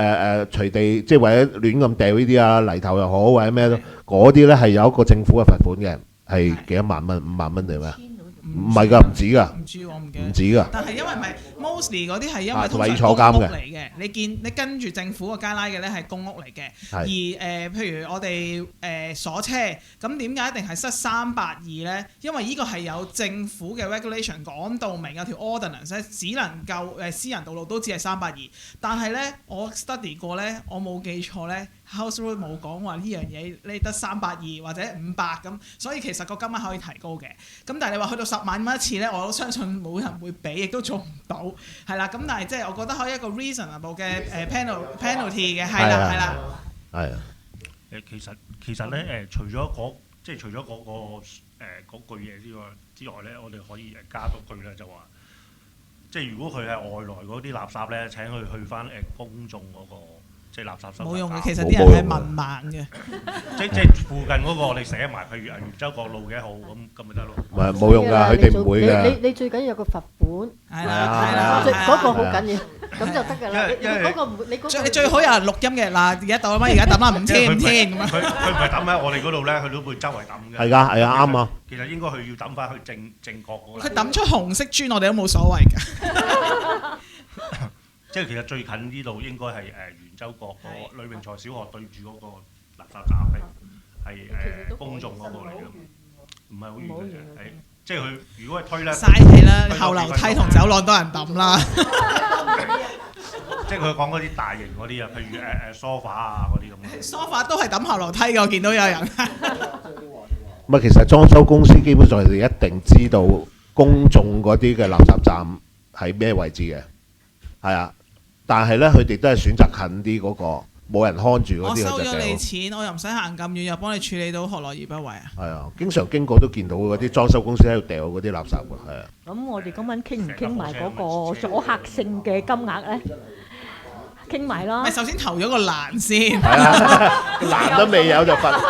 隨地即係或者亂咁掉呢啲啊泥頭又好或者咩都嗰啲咧係有一個政府嘅罰款嘅，係幾多萬蚊5萬蚊定咩？唔係㗎，唔止㗎，唔知我唔記得。唔止㗎。但係因為咪 mostly 嗰啲係因為同埋要通常公坐監嘅屋嚟嘅，你跟住政府個街拉嘅咧係公屋嚟嘅。而譬如我哋鎖車，咁點解一定係塞382咧？因為呢個係有政府嘅 regulation 講到明，有條 ordinance 咧，只能夠私人道路都只係382。但係咧，我 study 過咧，我冇記錯咧。House Rule 冇講話呢樣嘢，你得382或者500咁，所以其實個金額可以提高嘅。咁但係你話去到10萬蚊一次咧，我都相信冇人會俾，亦都做唔到，係啦。咁但係即係我覺得可以一個 reasonable 嘅penalty 嘅，係啦係啦。係啊。其實咧除咗即係除咗嗰句嘢之外咧，我哋可以加多句咧，就話即係如果佢係外來嗰啲垃圾咧，請佢去翻公眾嗰個。即係垃圾收冇用嘅，其實啲人係文盲嘅。即附近嗰個我哋寫埋，譬如元州角路嘅號咁咪得咯。唔係冇用㗎，佢哋唔會㗎。你最緊要有個罰款，係啦，嗰個好緊要，咁就得㗎啦。嗰個唔會，你最好有人錄音嘅嗱，而家抌乜？而家抌啦，5千咁樣。佢唔係抌喺我哋嗰度咧，佢都會周圍抌嘅。係㗎，係啊，啱啊。其實應該佢要抌翻去正確嗰個。佢抌出紅色磚，我哋都冇所謂㗎。即係其實最近呢度應該係元州角個呂榮才小學對住嗰個垃圾站係公眾嗰個嚟嘅，唔係好遠嘅，係即係佢如果係推咧，嘥氣啦，後樓梯同走廊多人抌啦。即係佢講嗰啲大型嗰啲啊，譬如sofa 啊嗰啲咁。sofa 都係抌後樓梯嘅，我見到有人。唔係，其實裝修公司基本上係一定知道公眾嗰啲嘅垃圾站喺咩位置嘅，係啊。但係咧，佢哋都係選擇近啲嗰個冇人看住嗰啲。我收咗你錢，我又唔使行咁遠，又幫你處理到，何樂而不為啊？係啊，經常經過都見到嗰啲裝修公司喺度掉嗰啲垃圾㗎，係啊。咁我哋今晚傾唔傾埋嗰個阻嚇性嘅金額咧？傾埋啦。咪首先投咗個欄先。係啊，欄都未有就罰。係。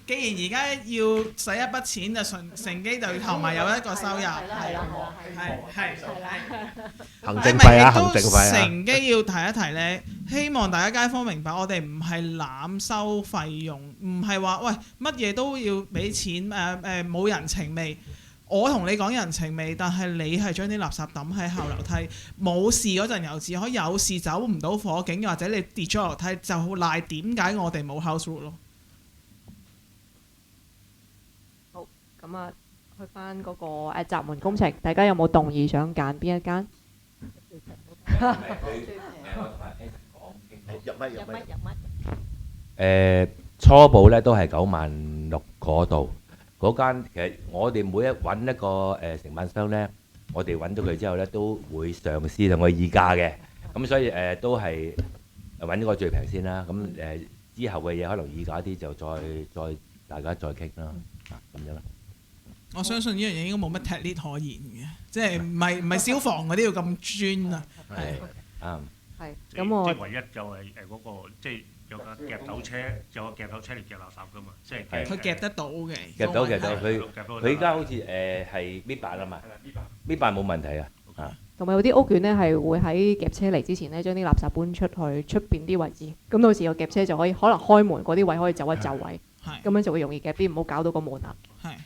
既然而家要使一筆錢，就乘機就投埋有一個收入，係。行政費啊，行政費啊。乘機要提一提咧，希望大家街坊明白，我哋唔係濫收費用，唔係話喂乜嘢都要俾錢，冇人情味。我同你講人情味，但係你係將啲垃圾抌喺後樓梯，冇事嗰陣又自可，有事走唔到火警，或者你跌咗樓梯，就賴點解我哋冇 house rule 咯。咁啊，去翻嗰個閘門工程，大家有冇動議想揀邊一間？初步咧都係96000嗰度，嗰間其實我哋每揾一個承辦商咧，我哋揾到佢之後咧，都會嘗試同佢議價嘅，咁所以都係揾個最平先啦。咁之後嘅嘢可能議價啲就再大家再傾啦，咁樣啦。我相信呢樣嘢應該冇乜踢裂可言嘅，即係唔係消防嗰啲要咁專啊。係啱。係咁我即係唯一就係嗰個即係有個夾斗車，有個夾斗車嚟夾垃圾㗎嘛，即係佢夾得到嘅。夾到佢依家好似係搣板啊嘛，搣板冇問題啊。同埋有啲屋苑咧係會喺夾車嚟之前咧，將啲垃圾搬出去出邊啲位置，咁到時個夾車就可以可能開門嗰啲位可以走一走位，咁樣就會容易夾啲，唔好搞到個門啊。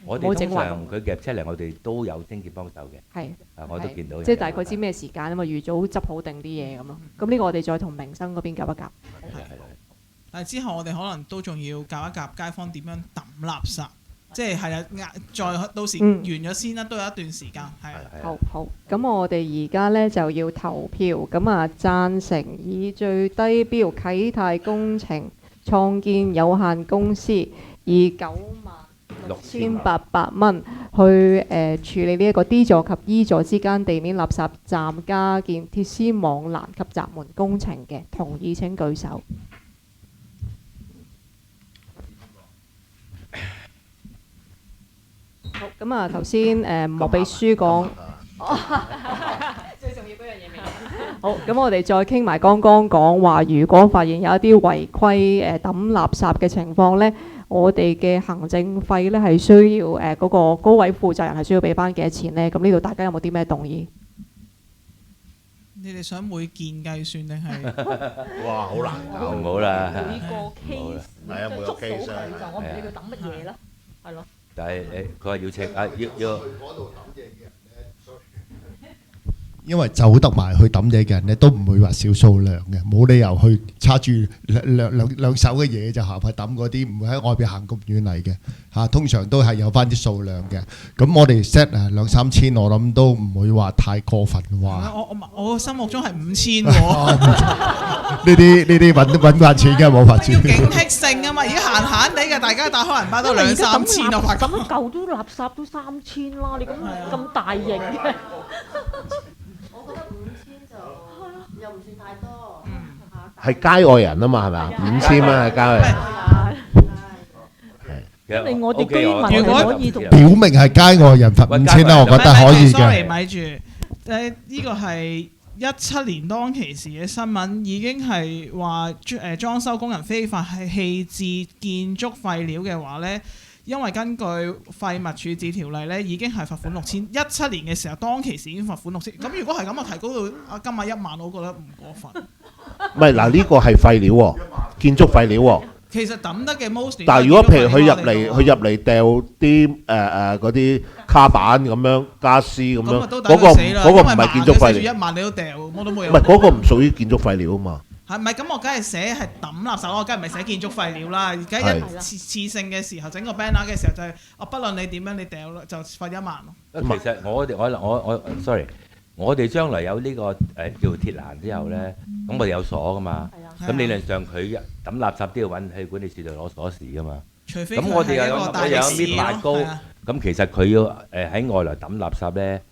我哋通常佢夾車嚟，我哋都有清潔幫手嘅。係，我都見到。即係大概知咩時間啊嘛，預早執好定啲嘢咁咯。咁呢個我哋再同民生嗰邊夾一夾。但係之後我哋可能都仲要夾一夾街坊點樣抌垃圾，即係係啊，再到時完咗先啦，都有一段時間係。好，咁我哋而家咧就要投票，咁啊贊成以最低標啟泰工程創建有限公司以96800蚊去處理呢一個 D 座及 E 座之間地面垃圾站加建鐵絲網欄及閘門工程嘅，同意請舉手。好，咁啊頭先莫秘書講，最重要嗰樣嘢未？好，咁我哋再傾埋剛剛講話，如果發現有一啲違規抌垃圾嘅情況呢，我哋嘅行政費呢係需要嗰個嗰位負責人係需要俾翻幾多錢呢？咁呢度大家有冇啲咩動議？你哋想每件計算定係？哇，好難搞。唔好啦，每個 case 係啊，每個捉到 case 佢啊就我唔理佢抌乜嘢啦，係咯。但係佢話要清啊，要因為走得埋去抌嘢嘅人咧，都唔會話少數量嘅，冇理由去揸住兩手嘅嘢就行去抌嗰啲，唔會喺外邊行咁遠嚟嘅嚇。通常都係有翻啲數量嘅。咁我哋 set 2-3千，我諗都唔會話太過分話。我心目中係5000喎。呢啲揾慣錢嘅冇法子。要警惕性啊嘛！而家閒閒地嘅，大家打開銀包都2-3千我發覺。咁舊都垃圾都3000啦，你咁大型嘅。我覺得5000就又唔算太多。係街外人啊嘛，係咪啊？5000蚊係街外人。令我哋居民係可以同表明係街外人罰5000啦，我覺得可以嘅。 sorry， 咪住，呢個係17年當其時嘅新聞，已經係話裝修工人非法係棄置建築廢料嘅話呢，因為根據廢物處置條例呢，已經係罰款6000。17年嘅時候，當其時已經罰款6000。咁如果係咁，我提高到金額1萬，我覺得唔過分。唔係嗱，呢個係廢料喎，建築廢料喎。其實抌得嘅 most。但係如果譬如佢入嚟掉啲嗰啲卡板咁樣家私咁樣，嗰個唔係建築廢料。1萬你都掉，我都冇有。唔係嗰個唔屬於建築廢料啊嘛。係咪咁？我梗係寫係抌垃圾，我梗係唔係寫建築廢料啦。而家一次性嘅時候，整個 banner 嘅時候就係不論你點樣，你掉就罰1萬咯。其實我 sorry， 我哋將來有呢個叫鐵欄之後咧，咁我哋有鎖噶嘛。咁理論上佢抌垃圾都要揾去管理處度攞鎖匙噶嘛。除非咁我哋有搣牙膏，咁其實佢要喺外來抌垃圾咧，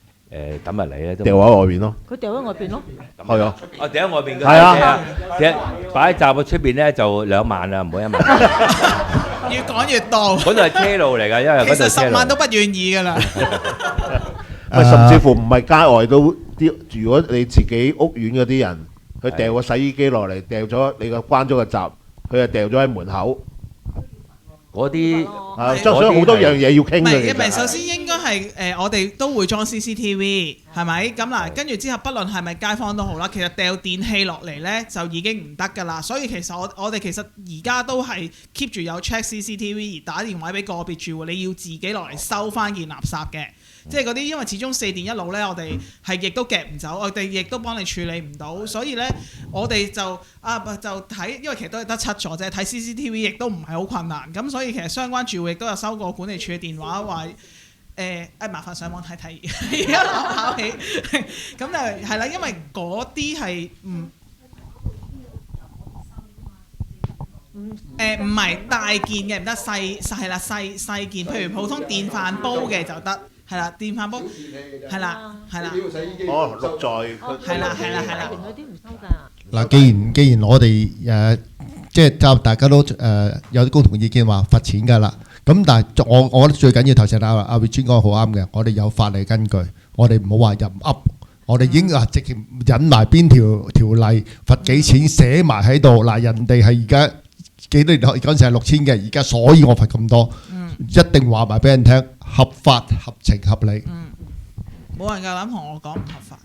抌入嚟咧都掉喺外邊咯。佢掉喺外邊咯。係啊。掉喺外邊嘅。係啊。擺喺閘嘅出邊咧就2萬啊，唔好1萬。越講越多。嗰度係車路嚟㗎，因為嗰度係車路。其實10萬都不願意㗎啦。甚至乎唔係街外都啲，如果你自己屋苑嗰啲人，佢掉個洗衣機落嚟，掉咗你個關咗個閘，佢就掉咗喺門口。嗰啲所以好多樣嘢要傾嘅。唔係，首先應該係我哋都會裝 CCTV 係咪？咁嗱，跟住之後，不論係咪街坊都好啦，其實掉電器落嚟呢就已經唔得㗎啦。所以其實我哋其實而家都係 keep 住有 check CCTV，而打電話俾個別住戶，你要自己落嚟收翻件垃圾嘅。即係嗰啲，因為始終4電一腦呢，我哋係亦都夾唔走，我哋亦都幫你處理唔到，所以呢，我哋就睇，因為其實都係得7座啫，睇 CCTV 亦都唔係好困難。咁所以其實相關住戶亦都有收過管理處嘅電話，話麻煩上網睇睇。而家考起，咁就係啦，因為嗰啲係唔係大件嘅唔得，細件，譬如普通電飯煲嘅就得。係啦，電飯煲係啦。哦，綠在係啦。嗰啲唔收㗎。嗱，既然我哋即係大家都有啲共同意見話罰錢㗎啦，咁但係我覺得最緊要頭先阿慧尊講好啱嘅，我哋有法例根據，我哋唔好話任噏，我哋已經直接引埋邊條例罰幾錢寫埋喺度。嗱，人哋係而家幾多年嗰陣時係6000嘅，而家所以我罰咁多。一定話埋俾人聽，合法、合情、合理。冇人夠膽同我講唔合法。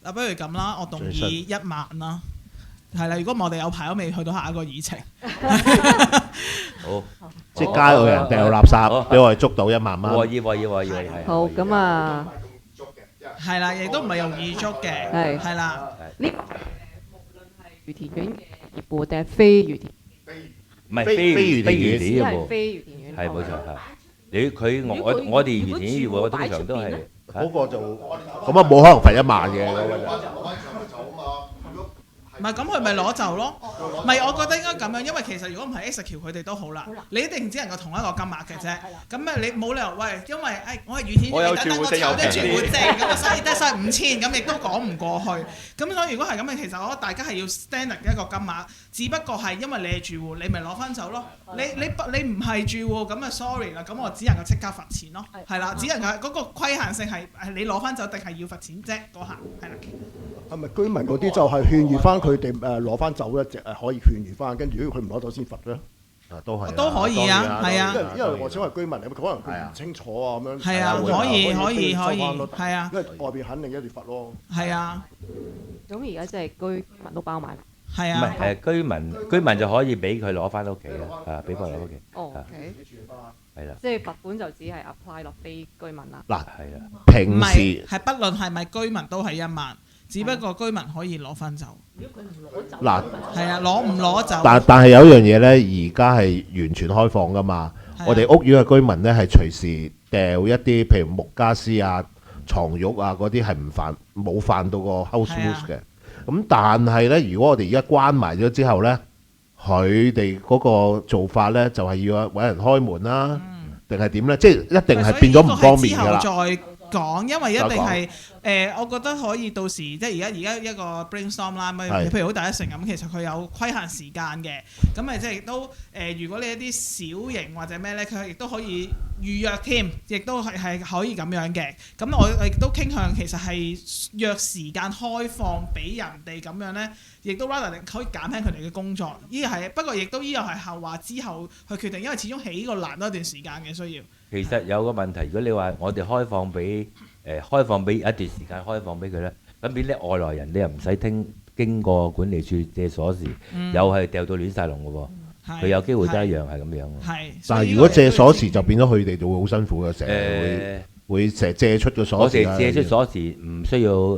嗱，不如咁啦，我動議1萬啦。係啦，如果我哋有排都未去到下一個議程。好，即係街外人掉垃圾，俾我哋捉到1萬蚊。要。好，咁啊。係啦，亦都唔係容易捉嘅。係啦。呢個魚田園嘅業戶定係非魚田？唔係非魚田園只係非魚田園。係冇錯係。我哋魚田業務通常都係嗰個就咁啊，冇可能罰1萬嘅嗰個就。唔係咁佢咪攞走咯？唔係，我覺得應該咁樣，因為其實如果唔係 execute 佢哋都好啦，你一定只能夠同一個金額嘅啫。咁你冇理由喂，因為我係預顯我有等等我住戶證有炒咗住平戶證，咁啊所以得晒5000，咁亦都講唔過去。咁所以如果係咁嘅，其實我覺得大家係要 standard 嘅一個金額，只不過係因為你係住戶，你咪攞翻走咯。你唔係住戶，咁啊 sorry 啦，咁我只能夠即刻罰錢咯。係啦，只能夠嗰個規限性係你攞翻走定係要罰錢啫嗰下，係啦。係咪居民嗰啲就係勸喻翻佢哋攞翻走咧？可以勸喻翻，跟住如果佢唔攞走先罰咧？都係都可以啊，係啊。因為我想話居民，可能佢唔清楚啊咁樣。係啊，可以，係啊。因為外邊肯定一定罰咯。係啊。咁而家即係居民都包埋。係啊。唔係居民就可以俾佢攞翻屋企啦，俾翻攞屋企。哦，OK。係啦。即係罰款就只係 apply 落非居民啦。嗱，係啦。平時係不論係咪居民都係1萬，只不過居民可以攞翻走。嗱，係啊，攞唔攞走？但係有一樣嘢咧，而家係完全開放噶嘛。我哋屋苑嘅居民咧係隨時掉一啲譬如木家私啊、床褥啊嗰啲係冇犯到個 house rules 嘅。咁但係咧，如果我哋而家關埋咗之後咧，佢哋嗰個做法咧就係要揾人開門啦，定係點咧？即係一定係變咗唔方便㗎啦。之後再講，因為一定係我覺得可以到時即係而家一個 brainstorm 啦，譬如好大一成咁，其實佢有規限時間嘅，咁咪即係亦都如果你一啲小型或者咩咧，佢亦都可以預約添，亦都係可以咁樣嘅。咁我亦都傾向其實係約時間開放俾人哋咁樣咧，亦都 rather 可以減輕佢哋嘅工作。呢個係不過亦都呢個係後話之後去決定，因為始終起個欄都一段時間嘅需要。其實有個問題，如果你話我哋開放俾一段時間開放俾佢咧，咁變啲外來人你又唔使經過管理處借鎖匙，又係掉到亂晒龍嘅喎。佢有機會都一樣係咁樣。但係如果借鎖匙就變咗佢哋就會好辛苦嘅，成日會成日借出個鎖匙。我哋借出鎖匙唔需要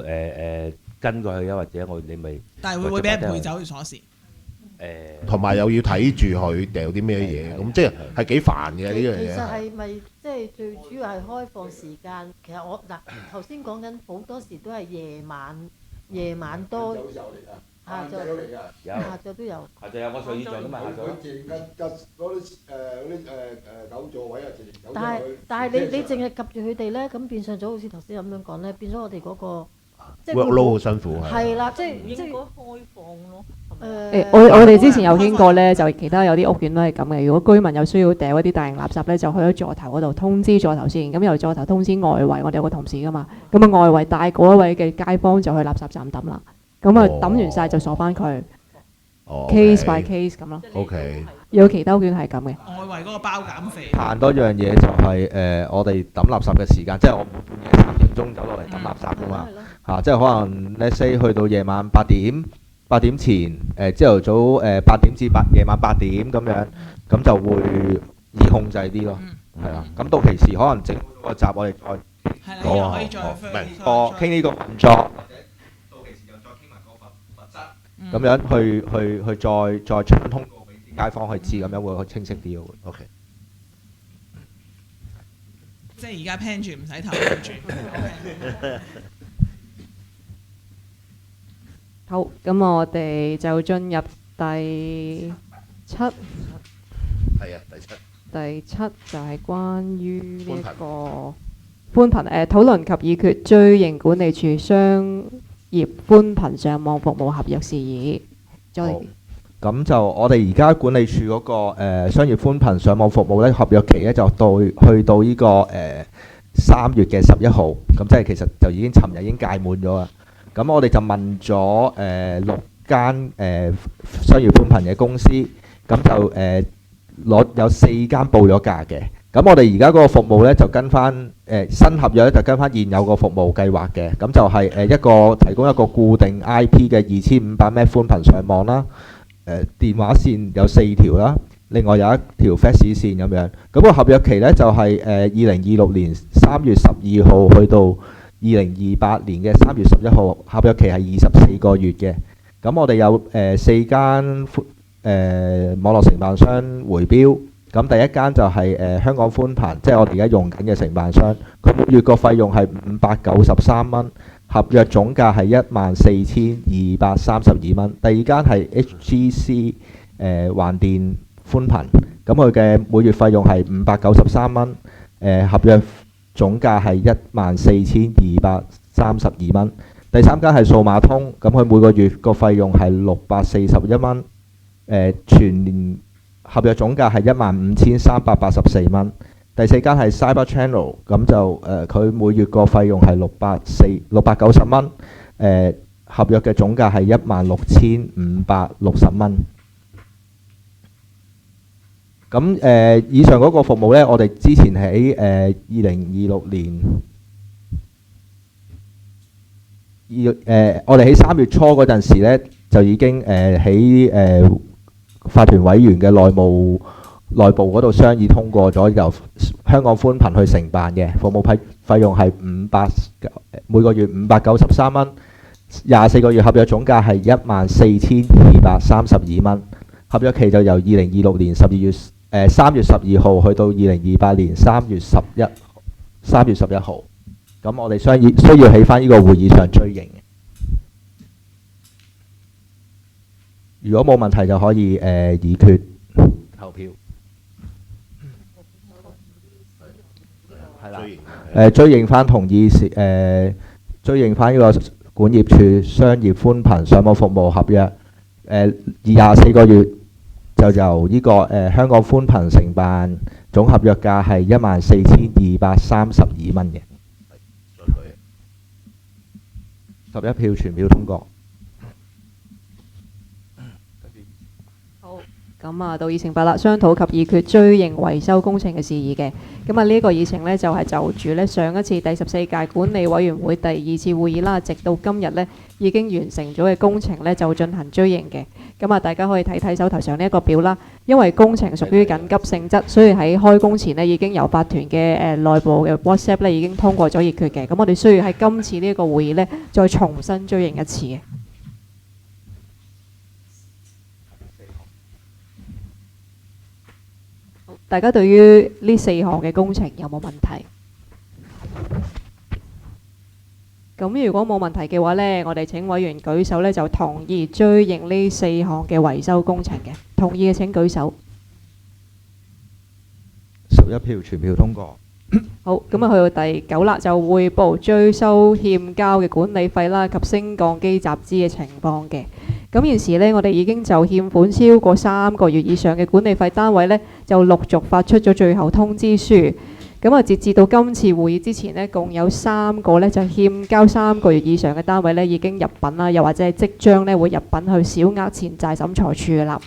跟過去啊，或者你咪。但係會俾人賠走鎖匙。同埋又要睇住佢掉啲咩嘢，咁即係幾煩嘅呢樣嘢。其實係咪即係最主要係開放時間？其實我頭先講緊好多時都係夜晚多，下晝都有。下晝有，我上次做㗎嘛，下晝。9座位啊，但係你淨係及住佢哋咧，咁變相咗好似頭先咁樣講咧，變咗我哋嗰個。workload 好辛苦係啦，即係應該開放咯。我哋之前有傾過咧，就其他有啲屋苑都係咁嘅。如果居民有需要掉一啲大型垃圾咧，就去咗座頭嗰度通知座頭先，咁由座頭通知外圍，我哋有個同事噶嘛，咁啊外圍帶嗰一位嘅街坊就去垃圾站抌啦，咁啊抌完晒就鎖翻佢，case by case 咁咯。OK。有其他屋苑係咁嘅。外圍嗰個包減肥。彈多樣嘢就係我哋抌垃圾嘅時間，即係我每半夜3點鐘走落嚟抌垃圾噶嘛，即係可能 let's say 去到夜晚8點前，朝頭早8點至夜晚8點咁樣，咁就會易控制啲咯，係啦。咁到期時可能整個集我哋再傾呢個運作，到期時又再傾埋嗰份物質，咁樣去再出通告俾啲街坊去知，咁樣會清晰啲咯。OK。即係而家 plan 住唔使投住。好，咁我哋就進入第7。係啊，第七就係關於呢一個寬頻討論及議決追認管理處商業寬頻上網服務合約事宜。咁就我哋而家管理處嗰個商業寬頻上網服務咧，合約期咧就去到呢個3月嘅11號，咁即係其實就已經尋日已經屆滿咗啦。咁我哋就問咗6間商業寬頻嘅公司，咁就有4間報咗價嘅。咁我哋而家嗰個服務咧就跟翻新合約咧就跟翻現有個服務計劃嘅，咁就係提供一個固定 IP 嘅2500 M 寬頻上網啦，電話線有4條啦，另外有一條 fax 線咁樣。咁個合約期咧就係2026年3月12號去到2028年嘅3月11號，合約期係24個月嘅。咁我哋有4間網絡承辦商回標。咁第一間就係香港寬頻，即係我哋而家用緊嘅承辦商，佢每月個費用係593蚊。合約總價係14,232蚊。第二間係 HGC 橫電寬頻，咁佢嘅每月費用係593蚊，合約總價係14,232蚊。第三間係數碼通，咁佢每個月個費用係641蚊，全年合約總價係15,384蚊。第四間係 Cyber Channel， 咁就佢每月個費用係690蚊，合約嘅總價係16,560蚊。咁以上嗰個服務呢，我哋之前喺2026年我哋喺3月初嗰陣時呢，就已經喺法團委員嘅內部嗰度商議通過咗，由香港寬頻去承辦嘅服務費用係每個月593蚊，24個月合約總價係14,232蚊，合約期就由2026年3月12號去到2028年3月11號。咁我哋需要喺翻呢個會議上追認嘅。如果冇問題就可以議決投票。係啦，追認翻同意追認翻呢個管業處商業寬頻上網服務合約24個月，就由呢個香港寬頻承辦，總合約價係14,232蚊嘅。11票全票通過。好，咁啊到議程8啦，商討及議決追認維修工程嘅事宜嘅。咁啊呢一個議程呢，就係就住呢上一次第14屆管理委員會第2次會議啦，直到今日呢已經完成咗嘅工程呢，就進行追認嘅。咁啊大家可以睇睇手頭上呢一個表啦。因為工程屬於緊急性質，所以喺開工前呢已經由法團嘅內部嘅 WhatsApp 呢已經通過咗議決嘅。咁我哋需要喺今次呢一個會議呢再重新追認一次嘅。大家對於呢4項嘅工程有冇問題？咁如果冇問題嘅話呢，我哋請委員舉手呢，就同意追認呢4項嘅維修工程嘅。同意嘅請舉手。11票全票通過。好，咁啊去到第9啦，就匯報追收欠交嘅管理費啦及升降機集資嘅情況嘅。咁現時呢，我哋已經就欠款超過3個月以上嘅管理費單位呢，就陸續發出咗最後通知書。咁啊，截至到今次會議之前呢，共有3個呢就欠交3個月以上嘅單位呢已經入稟啦，又或者係即將呢會入稟去小額錢債審裁處嘅啦。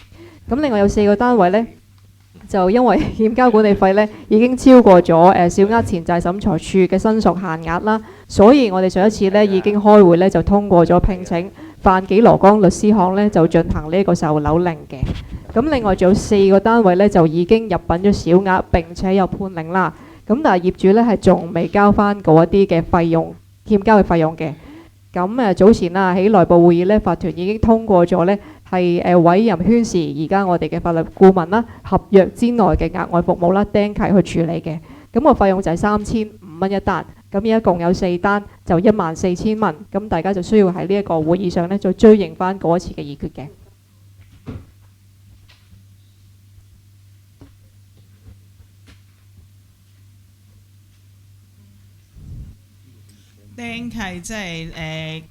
咁另外有4個單位呢，就因為欠交管理費呢已經超過咗小額錢債審裁處嘅申索限額啦，所以我哋上一次呢已經開會呢就通過咗聘請范紀羅江律師行呢就進行呢個售樓令嘅。咁另外仲有4個單位呢就已經入稟咗小額並且有判令啦。咁但係業主呢係仲未交翻嗰一啲嘅費用，欠交嘅費用嘅。咁早前啦喺內部會議呢，法團已經通過咗呢係委任宣示而家我哋嘅法律顧問啦，合約之內嘅額外服務啦，釘契去處理嘅。咁個費用就係3,500蚊一單。咁而家共有4單，就14,000蚊。咁大家就需要喺呢一個會議上呢再追認翻嗰一次嘅議決嘅。釘契即係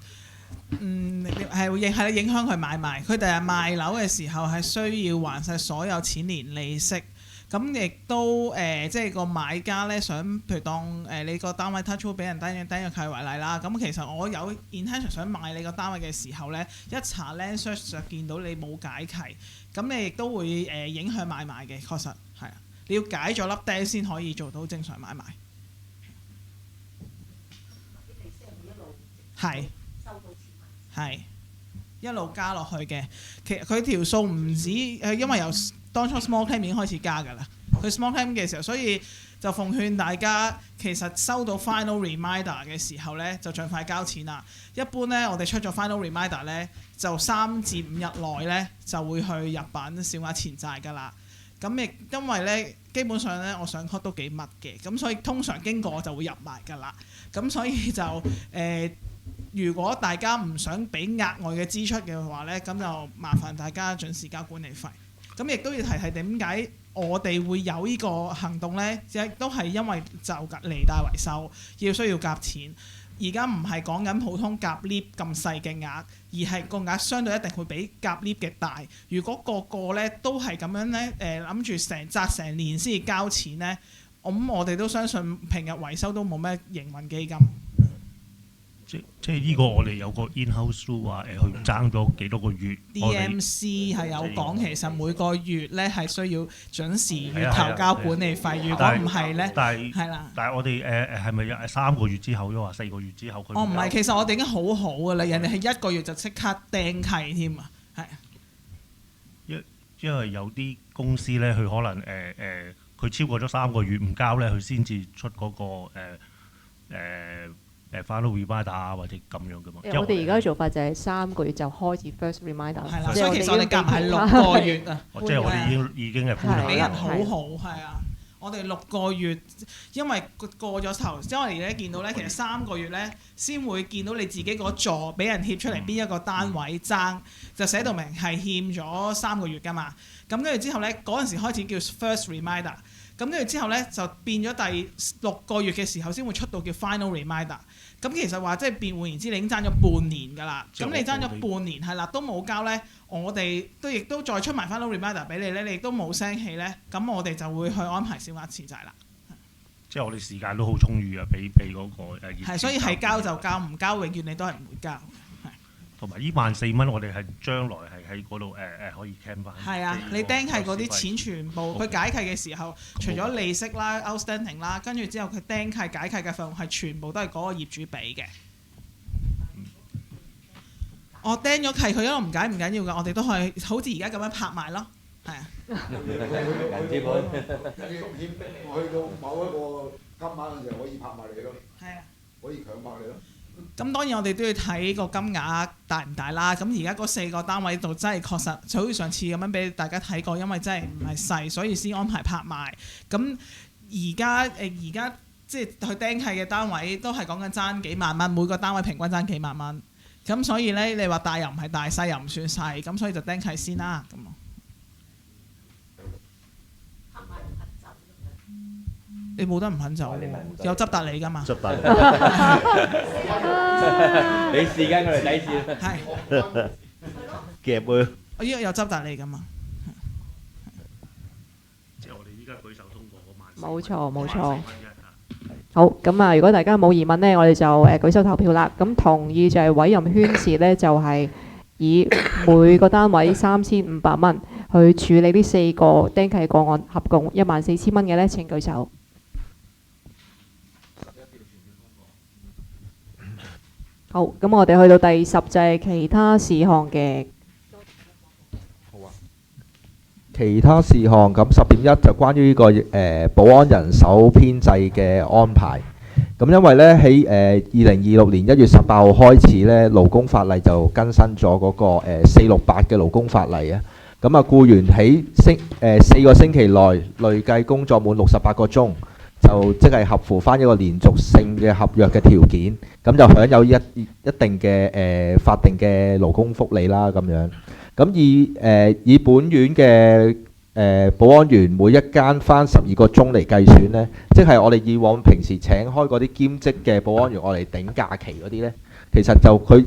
係會影響佢買賣。佢哋係賣樓嘅時候係需要還晒所有錢連利息。咁亦都即係個買家呢，想譬如當你個單位 touch wood 俾人單約契為例啦。咁其實我有 intention 想買你個單位嘅時候呢，一查 land search 就見到你冇解契，咁你亦都會影響買賣嘅。確實係啊，你要解咗粒釘先可以做到正常買賣。係係一路加落去嘅。其實佢條數唔止因為由當初 small claim 已經開始加㗎啦。佢 small claim 嘅時候，所以就奉勸大家其實收到 final reminder 嘅時候呢，就盡快交錢啦。一般呢，我哋出咗 final reminder 呢，就3至5日內呢就會去入稟小額錢債㗎啦。咁亦因為呢，基本上呢，我上 court 都幾密嘅，咁所以通常經過就會入埋㗎啦。咁所以就如果大家唔想俾額外嘅支出嘅話呢，咁就麻煩大家準時交管理費。咁亦都要提點解我哋會有呢個行動呢？亦都係因為就離大維修需要夾錢。而家唔係講緊普通夾 lift 咁細嘅額，而係個額相對一定會比夾 lift 嘅大。如果個個呢都係咁樣呢，諗住擲成年先至交錢呢，咁我哋都相信平日維修都冇咩營運基金。即係呢個我哋有個 in-house rule 話佢爭咗幾多個月。DMC 係有講，其實每個月咧係需要準時月頭交管理費。如果唔係咧，係啦。但係我哋係咪3個月之後，抑或4個月之後佢？唔係，其實我哋已經好好㗎啦，人哋係1個月就即刻釘契添啊，係。因為有啲公司咧，佢可能佢超過咗3個月唔交咧，佢先至出嗰個final reminder 啊，或者咁樣嘅嘛。我哋而家嘅做法就係3個月就開始 first reminder。係啦，所以其實我哋夾埋係6個月啊。即係我哋已經係寬俾人好好，係啊。我哋6個月，因為過咗頭，因為我哋咧見到咧，其實3個月咧先會見到你自己個座俾人貼出嚟邊一個單位爭，就寫到明係欠咗3個月㗎嘛。咁跟住之後咧，嗰陣時開始叫 first reminder。咁跟住之後咧，就變咗第6個月嘅時候先會出到叫 final reminder。咁其實話即係換言之，你已經爭咗半年㗎啦。咁你爭咗半年係啦，都冇交咧，我哋都亦都再出埋 final reminder 俾你咧，你亦都冇聲氣咧，咁我哋就會去安排小額錢債啦。即係我哋時間都好充裕啊，俾嗰個係，所以係交就交，唔交永遠你都係唔會交。同埋呢14蚊，我哋係將來係喺嗰度可以 claim 翻。係啊，你釘契嗰啲錢全部，佢解契嘅時候，除咗利息啦、outstanding 啦，跟住之後佢釘契解契嘅費用係全部都係嗰個業主俾嘅。我釘咗契，佢一路唔解唔緊要㗎，我哋都可以好似而家咁樣拍賣咯，係啊。人之本，我去到某一個今晚嘅時候可以拍賣你咯。係啊，可以強拍你咯。咁當然我哋都要睇個金額大唔大啦。咁而家嗰4個單位度真係確實，就好似上次咁樣俾大家睇過，因為真係唔係細，所以先安排拍賣。咁而家即係去釘契嘅單位都係講緊爭幾萬蚊，每個單位平均爭幾萬蚊。咁所以咧，你話大又唔係大，細又唔算細，咁所以就釘契先啦。咁你冇得唔肯走，有執達你㗎嘛？執達你，你試緊我哋底線。係夾喎。我依個有執達你㗎嘛？即係我哋依家舉手通過嗰萬。冇錯冇錯。好，咁啊，如果大家冇疑問呢，我哋就舉手投票啦。咁同意就係委任圈氏呢，就係以每個單位3500蚊去處理呢4個釘契個案，合共14000蚊嘅呢，請舉手。好，咁我哋去到第10就係其他事項嘅。好啊。其他事項咁10.1就關於呢個保安人手編制嘅安排。咁因為呢，喺2026年1月18號開始呢，勞工法例就更新咗嗰個468嘅勞工法例啊。咁啊，僱員喺4個星期內累計工作滿68個鐘，就即係合乎翻一個連續性嘅合約嘅條件，咁就享有一定嘅法定嘅勞工福利啦咁樣。咁以本院嘅保安員每一間翻12個鐘嚟計算呢，即係我哋以往平時請開嗰啲兼職嘅保安員，我哋頂假期嗰啲呢，其實就佢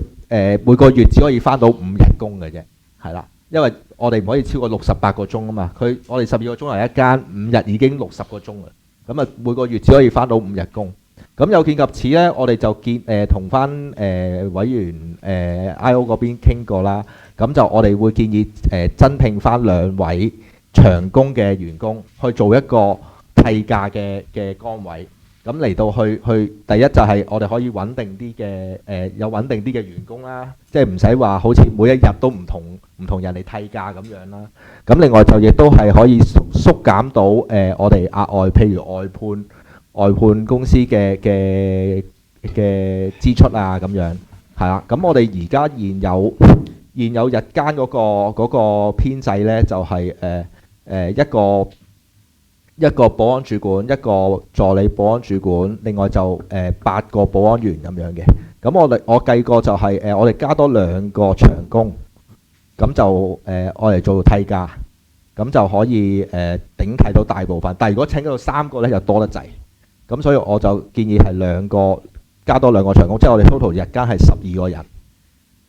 每個月只可以翻到5日工嘅啫，係啦，因為我哋唔可以超過68個鐘啊嘛。我哋12個鐘係一間，5日已經60個鐘啦。咁啊，每個月只可以翻到5日工。咁有見及此呢，我哋就同翻委員I.O. 嗰邊傾過啦。咁就我哋會建議增聘翻2位長工嘅員工去做一個替假嘅崗位。咁嚟到去第一就係我哋可以穩定啲嘅有穩定啲嘅員工啦，即係唔使話好似每一日都唔同人嚟替假咁樣啦。咁另外就亦都係可以縮減到我哋額外譬如外判公司嘅支出啊咁樣，係啦。咁我哋而家現有日間嗰個編制呢，就係一一個保安主管，一個助理保安主管，另外就8個保安員咁樣嘅。咁我計過就係我哋加多2個長工，咁就我嚟做替價，咁就可以頂替到大部分。但係如果請到3個呢，就多得滯。咁所以我就建議係加多2個長工，即係我哋 total 日間係12個人，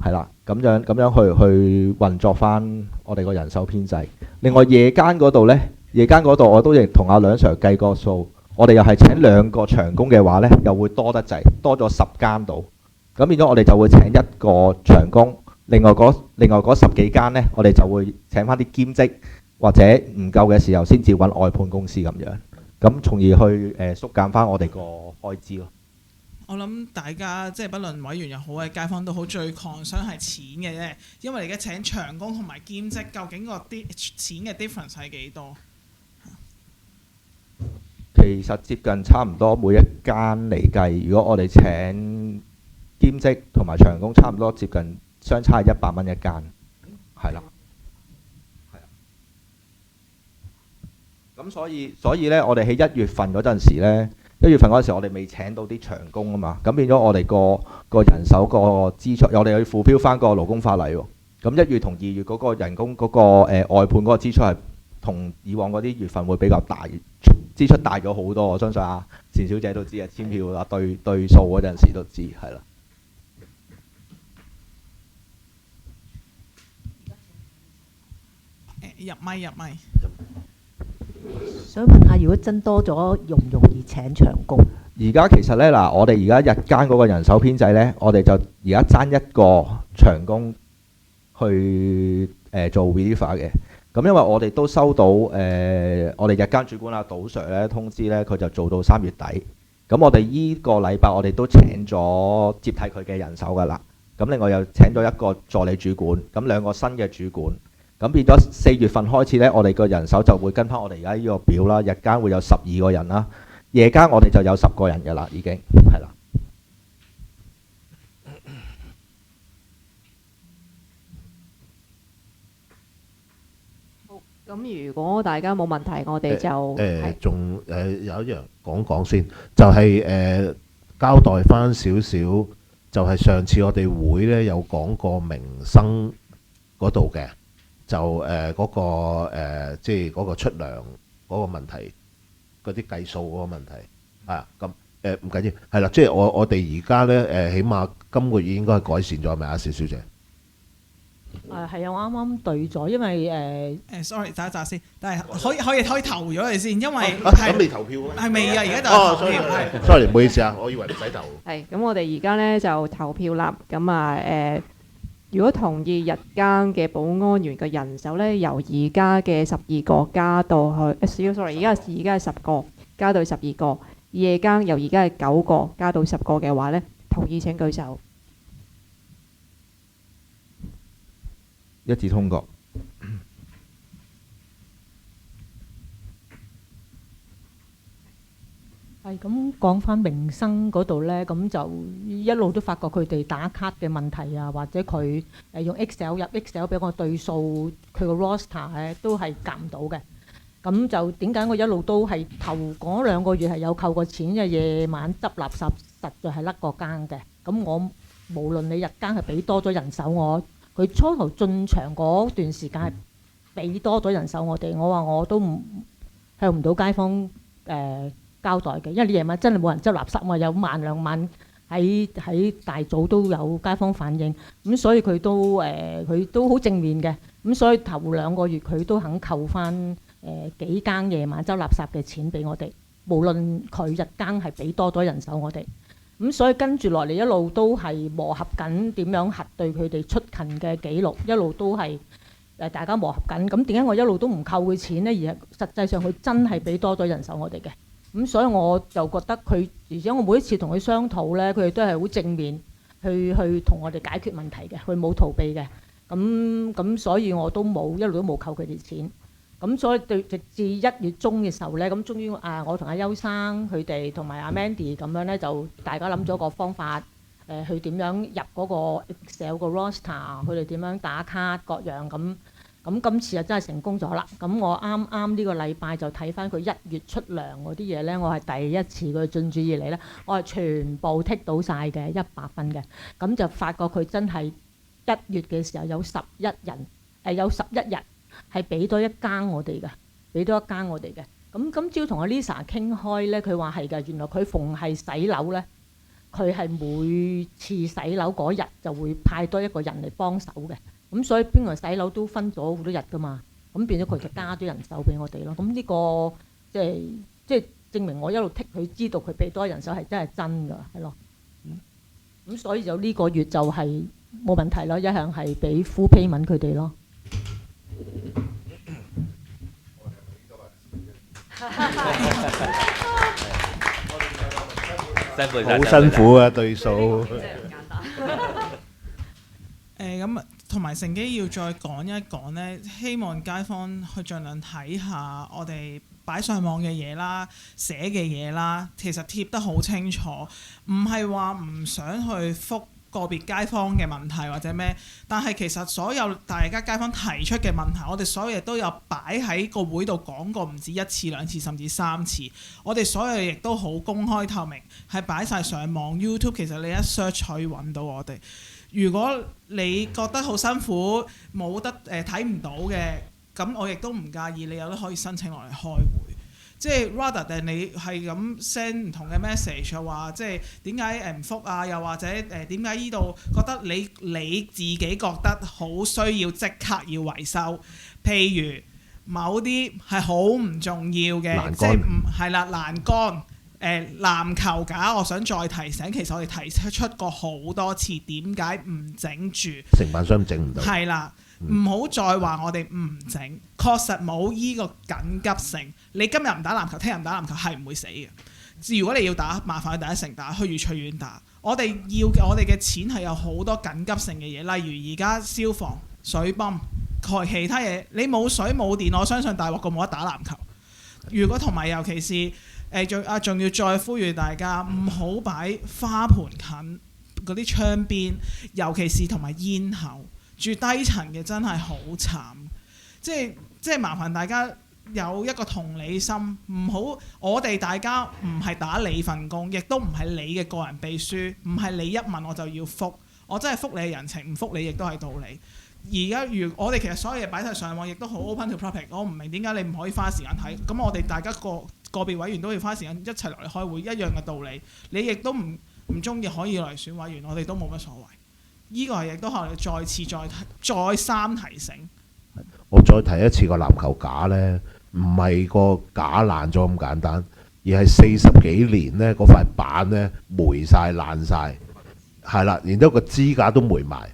係啦，咁樣去運作翻我哋個人手編制。另外夜間嗰度呢，我都亦同阿梁 Sir 計過數，我哋又係請2個長工嘅話呢，又會多得滯，多咗10間度。咁變咗我哋就會請1個長工，另外嗰10幾間呢，我哋就會請翻啲兼職，或者唔夠嘅時候先至揾外判公司咁樣，咁從而去縮減翻我哋個開支咯。我諗大家即係不論委員又好，街坊都好，最 concern 係錢嘅啫。因為你而家請長工同埋兼職，究竟個啲錢嘅 difference 係幾多？其實接近差唔多每一間嚟計，如果我哋請兼職同埋長工，差唔多接近相差係100蚊一間，係啦，係啊。咁所以呢，我哋喺1月份嗰陣時呢。1月份嗰陣時，我哋未請到啲長工啊嘛，咁變咗我哋個人手個支出，我哋要附標翻個勞工法例喎。咁1月同2月嗰個人工嗰個外判嗰個支出係同以往嗰啲月份會比較大，支出大咗好多。我相信啊，錢小姐都知啊，簽票啊對數嗰陣時都知，係啦。入咪。想問下，如果真多咗，容唔容易請長工？而家其實呢，嗱，我哋而家日間嗰個人手編制呢，我哋就而家爭1個長工去做 reliever 嘅。咁因為我哋都收到我哋日間主管阿杜 Sir 呢通知呢，佢就做到3月底。咁我哋依個禮拜我哋都請咗接替佢嘅人手㗎啦。咁另外又請咗1個助理主管，咁2個新嘅主管。咁變咗4月份開始呢，我哋個人手就會跟翻我哋而家呢個表啦。日間會有12個人啦，夜間我哋就有10個人嘅啦，已經係啦。好，咁如果大家冇問題，我哋就仲有一樣講先，就係交代翻少少，就係上次我哋會呢有講過民生嗰度嘅。就嗰個即係嗰個出糧嗰個問題，嗰啲計數嗰個問題啊，咁唔緊要，係啦，即係我哋而家咧起碼今個月應該係改善咗，係咪啊，邵小姐？係啊，我啱啱對咗，因為sorry，等一陣先，但係可以投咗佢先，因為咁未投票咩？係未啊，而家就投票。sorry，唔好意思啊，我以為唔使投。係，咁我哋而家咧就投票啦，咁啊如果同意日間嘅保安員嘅人手咧，由而家嘅12個加到去，sorry，而家係10個，加到12個。夜間由而家係9個加到10個嘅話咧，同意請舉手。一致通過。係咁講翻民生嗰度呢，咁就一路都發覺佢哋打卡嘅問題啊，或者佢用 Excel 入 Excel 俾我對數，佢個 roster 咧都係夾唔到嘅。咁就點解我一路都係頭嗰2個月係有扣過錢，因為夜晚執垃圾實在係甩過更嘅。咁我無論你日間係俾多咗人手佢初頭進場嗰段時間係俾多咗人手我哋，我話我都向唔到街坊交代嘅，因為你夜晚真係冇人執垃圾，有1萬2萬喺大早都有街坊反映，咁所以佢都好正面嘅，咁所以頭2個月佢都肯扣翻幾更夜晚執垃圾嘅錢俾我哋，無論佢日更係俾多咗人手我哋，咁所以跟住落嚟一路都係磨合緊點樣核對佢哋出勤嘅記錄，一路都係大家磨合緊。咁點解我一路都唔扣佢錢呢？而係實際上佢真係俾多咗人手我哋嘅。咁所以我就覺得佢，而且我每一次同佢商討呢，佢哋都係好正面去同我哋解決問題嘅，佢冇逃避嘅。咁所以我都一路都冇扣佢哋錢。咁所以直至1月中嘅時候呢，咁終於我同阿邱生佢哋同埋阿 Mandy 咁樣呢，就大家諗咗個方法，去點樣入嗰個 Excel 個 roster，佢哋點樣打卡各樣咁。咁今次就真係成功咗啦。咁我啱啱呢個禮拜就睇翻佢1月出糧嗰啲嘢咧，我係第一次佢進駐以嚟咧，我係全部剔到晒嘅100分嘅。咁就發覺佢真係1月嘅時候有11日係俾多一間我哋嘅，俾多一間我哋嘅。咁今朝同阿 Lisa 傾開咧，佢話係㗎，原來佢逢係洗樓咧，佢係每次洗樓嗰日就會派多一個人嚟幫手嘅。咁所以邊個洗樓都分咗好多日㗎嘛，咁變咗佢就加咗人手俾我哋咯。咁呢個即係證明我一路剔佢，知道佢俾多人手係真係真㗎，係咯。咁所以就呢個月就係冇問題咯，一向係俾 full payment 佢哋咯。好辛苦啊，對數。咁同埋乘機要再講一講呢，希望街坊去盡量睇下我哋擺上網嘅嘢啦、寫嘅嘢啦，其實貼得好清楚，唔係話唔想去覆個別街坊嘅問題或者咩，但係其實所有大家街坊提出嘅問題，我哋所有嘢都有擺喺個會度講過，唔止1次2次甚至3次。我哋所有嘢亦都好公開透明，係擺晒上網 YouTube。其實你一 search 可以揾到我哋。如果你覺得好辛苦，冇得睇唔到嘅，咁我亦都唔介意，你有得可以申請落嚟開會。即係 rather than 你係咁 send 唔同嘅 message 又話，即係點解唔覆啊？又或者點解依度覺得你自己覺得好需要即刻要維修？譬如某啲係好唔重要嘅，即係唔係啦，欄杆。籃球架，我想再提醒，其實我哋提出過好多次，點解唔整住？承辦商整唔到。係啦，唔好再話我哋唔整，確實冇依個緊急性。你今日唔打籃球，聽日唔打籃球係唔會死嘅。如果你要打，麻煩去第一城打，去愉翠苑打。我哋嘅錢係有好多緊急性嘅嘢，例如而家消防、水泵、其他嘢，你冇水冇電，我相信大鑊過冇得打籃球。如果同埋尤其是仲要再呼籲大家唔好擺花盆近嗰啲窗邊，尤其是同埋咽喉。住低層嘅真係好慘，即係麻煩大家有一個同理心，唔好我哋大家唔係打你份工，亦都唔係你嘅個人秘書，唔係你一問我就要覆，我真係覆你嘅人情，唔覆你亦都係道理。而家我哋其實所有嘢擺晒上網，亦都好 open to public。我唔明點解你唔可以花時間睇，咁我哋大家個別委員都要花時間一齊落嚟開會，一樣嘅道理。你亦都唔中意可以落嚟選委員，我哋都冇乜所謂。呢個係亦都係我哋再三提醒。我再提一次個籃球架呢，唔係個架爛咗咁簡單，而係40幾年呢嗰塊板呢霉晒爛晒，係啦，然之後個支架都霉埋。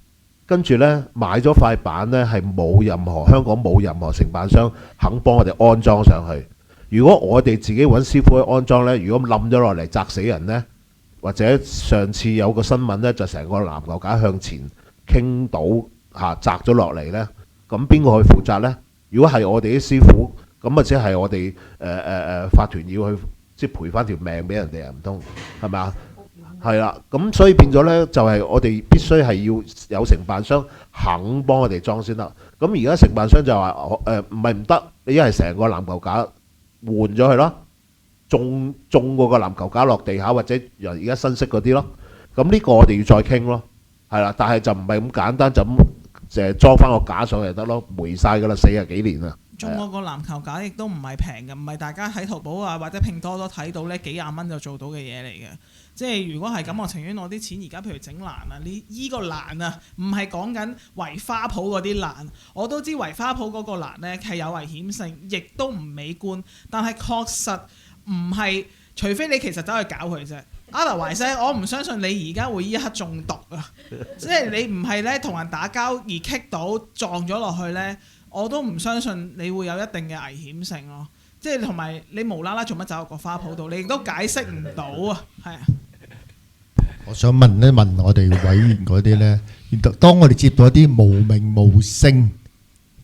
跟住呢，買咗塊板呢，係香港冇任何承辦商肯幫我哋安裝上去。如果我哋自己揾師傅去安裝呢，如果冧咗落嚟砸死人呢，或者上次有個新聞呢，就成個籃球架向前傾倒砸咗落嚟呢，咁邊個去負責呢？如果係我哋啲師傅，咁啊即係我哋法團要去即係賠翻條命俾人哋啊，唔通係咪啊？係啦，咁所以變咗呢，就係我哋必須係要有承辦商肯幫我哋裝先得。咁而家承辦商就話唔係唔得，你一係成個籃球架換咗佢咯，種嗰個籃球架落地下，或者而家新式嗰啲咯。咁呢個我哋要再傾咯，係啦。但係就唔係咁簡單，就咁裝翻個架上就得咯，霉晒㗎啦，40幾年啦。中嗰個籃球架亦都唔係平嘅，唔係大家喺淘寶啊或者拼多多睇到呢幾廿蚊就做到嘅嘢嚟嘅。即係如果係咁，我情願攞啲錢而家譬如整欄啊，依個欄啊，唔係講緊圍花鋪嗰啲欄。我都知圍花鋪嗰個欄呢係有危險性，亦都唔美觀。但係確實唔係，除非你其實走去搞佢啫。Otherwise，我唔相信你而家會依一刻中毒啊！即係你唔係呢同人打交而棘到撞咗落去呢，我都唔相信你會有一定嘅危險性咯。即係同埋你無啦啦做乜走入個花鋪度，你亦都解釋唔到啊，係啊。我想問一問我哋委員嗰啲呢，當我哋接到一啲無名無姓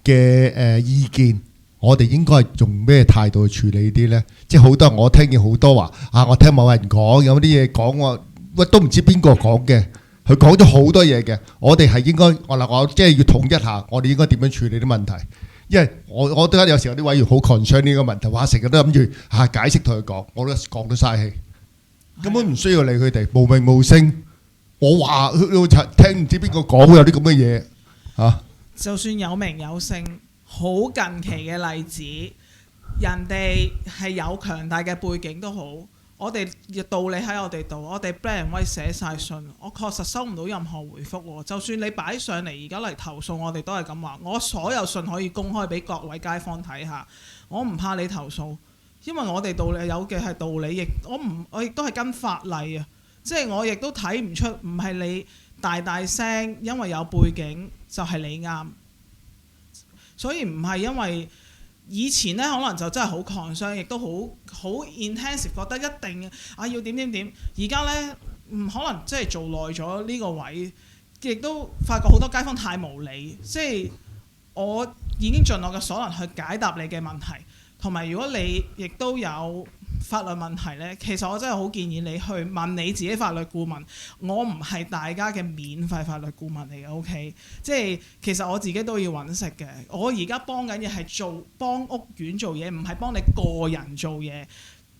嘅意見，我哋應該係用咩態度去處理啲呢？即係好多我聽見好多話我聽某人講有啲嘢講，我都唔知邊個講嘅，佢講咗好多嘢嘅。我哋係應該我即係要統一下，我哋應該點樣處理啲問題。因為我覺得有時有啲委員好 concern 呢個問題，話成日都諗住解釋同佢講，我都講到嘥氣，根本唔需要理佢哋，無名無聲。我話聽唔知邊個講有啲咁嘅嘢嚇。就算有名有姓，好近期嘅例子，人哋係有強大嘅背景都好，我哋道理喺我哋度，我哋 black and white 寫晒信，我確實收唔到任何回覆喎。就算你擺上嚟而家嚟投訴，我哋都係咁話，我所有信可以公開俾各位街坊睇下，我唔怕你投訴，因為我哋道理有嘅係道理，亦我亦都係跟法例啊，即係我亦都睇唔出唔係你大聲，因為有背景就係你啱，所以唔係因為以前呢，可能就真係好concern，亦都好 intensive， 覺得一定要點。而家呢，可能即係做耐咗呢個位，亦都發覺好多街坊太無理，即係我已經盡我嘅所能去解答你嘅問題，同埋如果你亦都有法律問題呢，其實我真係好建議你去問你自己法律顧問。我唔係大家嘅免費法律顧問嚟嘅 ，OK？ 即係其實我自己都要揾食嘅。我而家幫緊嘢係幫屋苑做嘢，唔係幫你個人做嘢。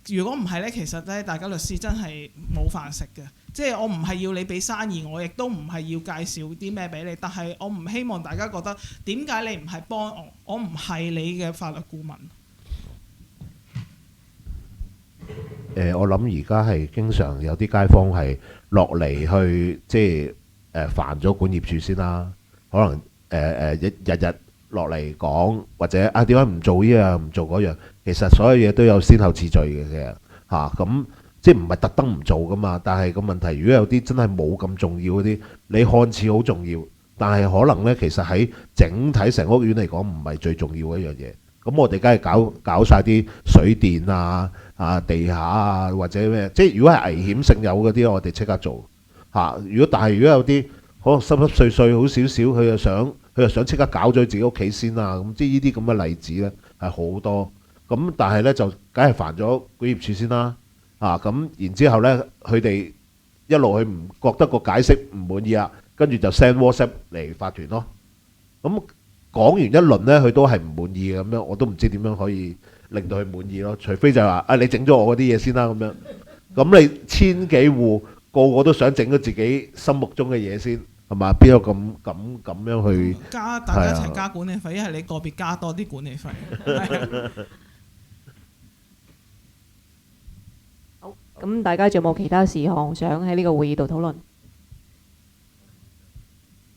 如果唔係呢，其實呢，大家律師真係冇飯食嘅。即係我唔係要你俾生意，我亦都唔係要介紹啲咩俾你。但係我唔希望大家覺得點解你唔係幫我？我唔係你嘅法律顧問。我諗而家係經常有啲街坊係落嚟去即係煩咗管業處先啦，可能日日落嚟講，或者點解唔做呢樣唔做嗰樣，其實所有嘢都有先後次序嘅嚇，咁即係唔係特登唔做噶嘛？但係個問題，如果有啲真係冇咁重要嗰啲，你看似好重要，但係可能呢，其實喺整體成屋苑嚟講唔係最重要嘅一樣嘢。咁我哋梗係搞晒啲水電地下或者咩，即係如果係危險性有嗰啲，我哋即刻做嚇。但係如果有啲可能濕濕碎碎好少少，佢又想即刻搞咗自己屋企先啊，咁即係呢啲咁嘅例子呢係好多。咁但係呢，就梗係煩咗管業處先啦。咁然之後呢，佢哋一路去唔覺得個解釋唔滿意啊，跟住就 send WhatsApp 嚟法團咯。咁講完一輪呢，佢都係唔滿意嘅咁樣，我都唔知點樣可以令到佢滿意咯。除非就係話你整咗我嗰啲嘢先啦咁樣。咁你千幾戶個個都想整咗自己心目中嘅嘢先，係嘛？邊有咁樣去大家一齊加管理費，一係你個別加多啲管理費。好，咁大家仲有冇其他事項想喺呢個會議度討論？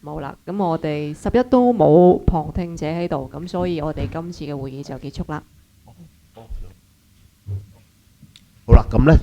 冇啦，咁我哋11都冇旁聽者喺度，咁所以我哋今次嘅會議就結束啦。好啦，咁呢。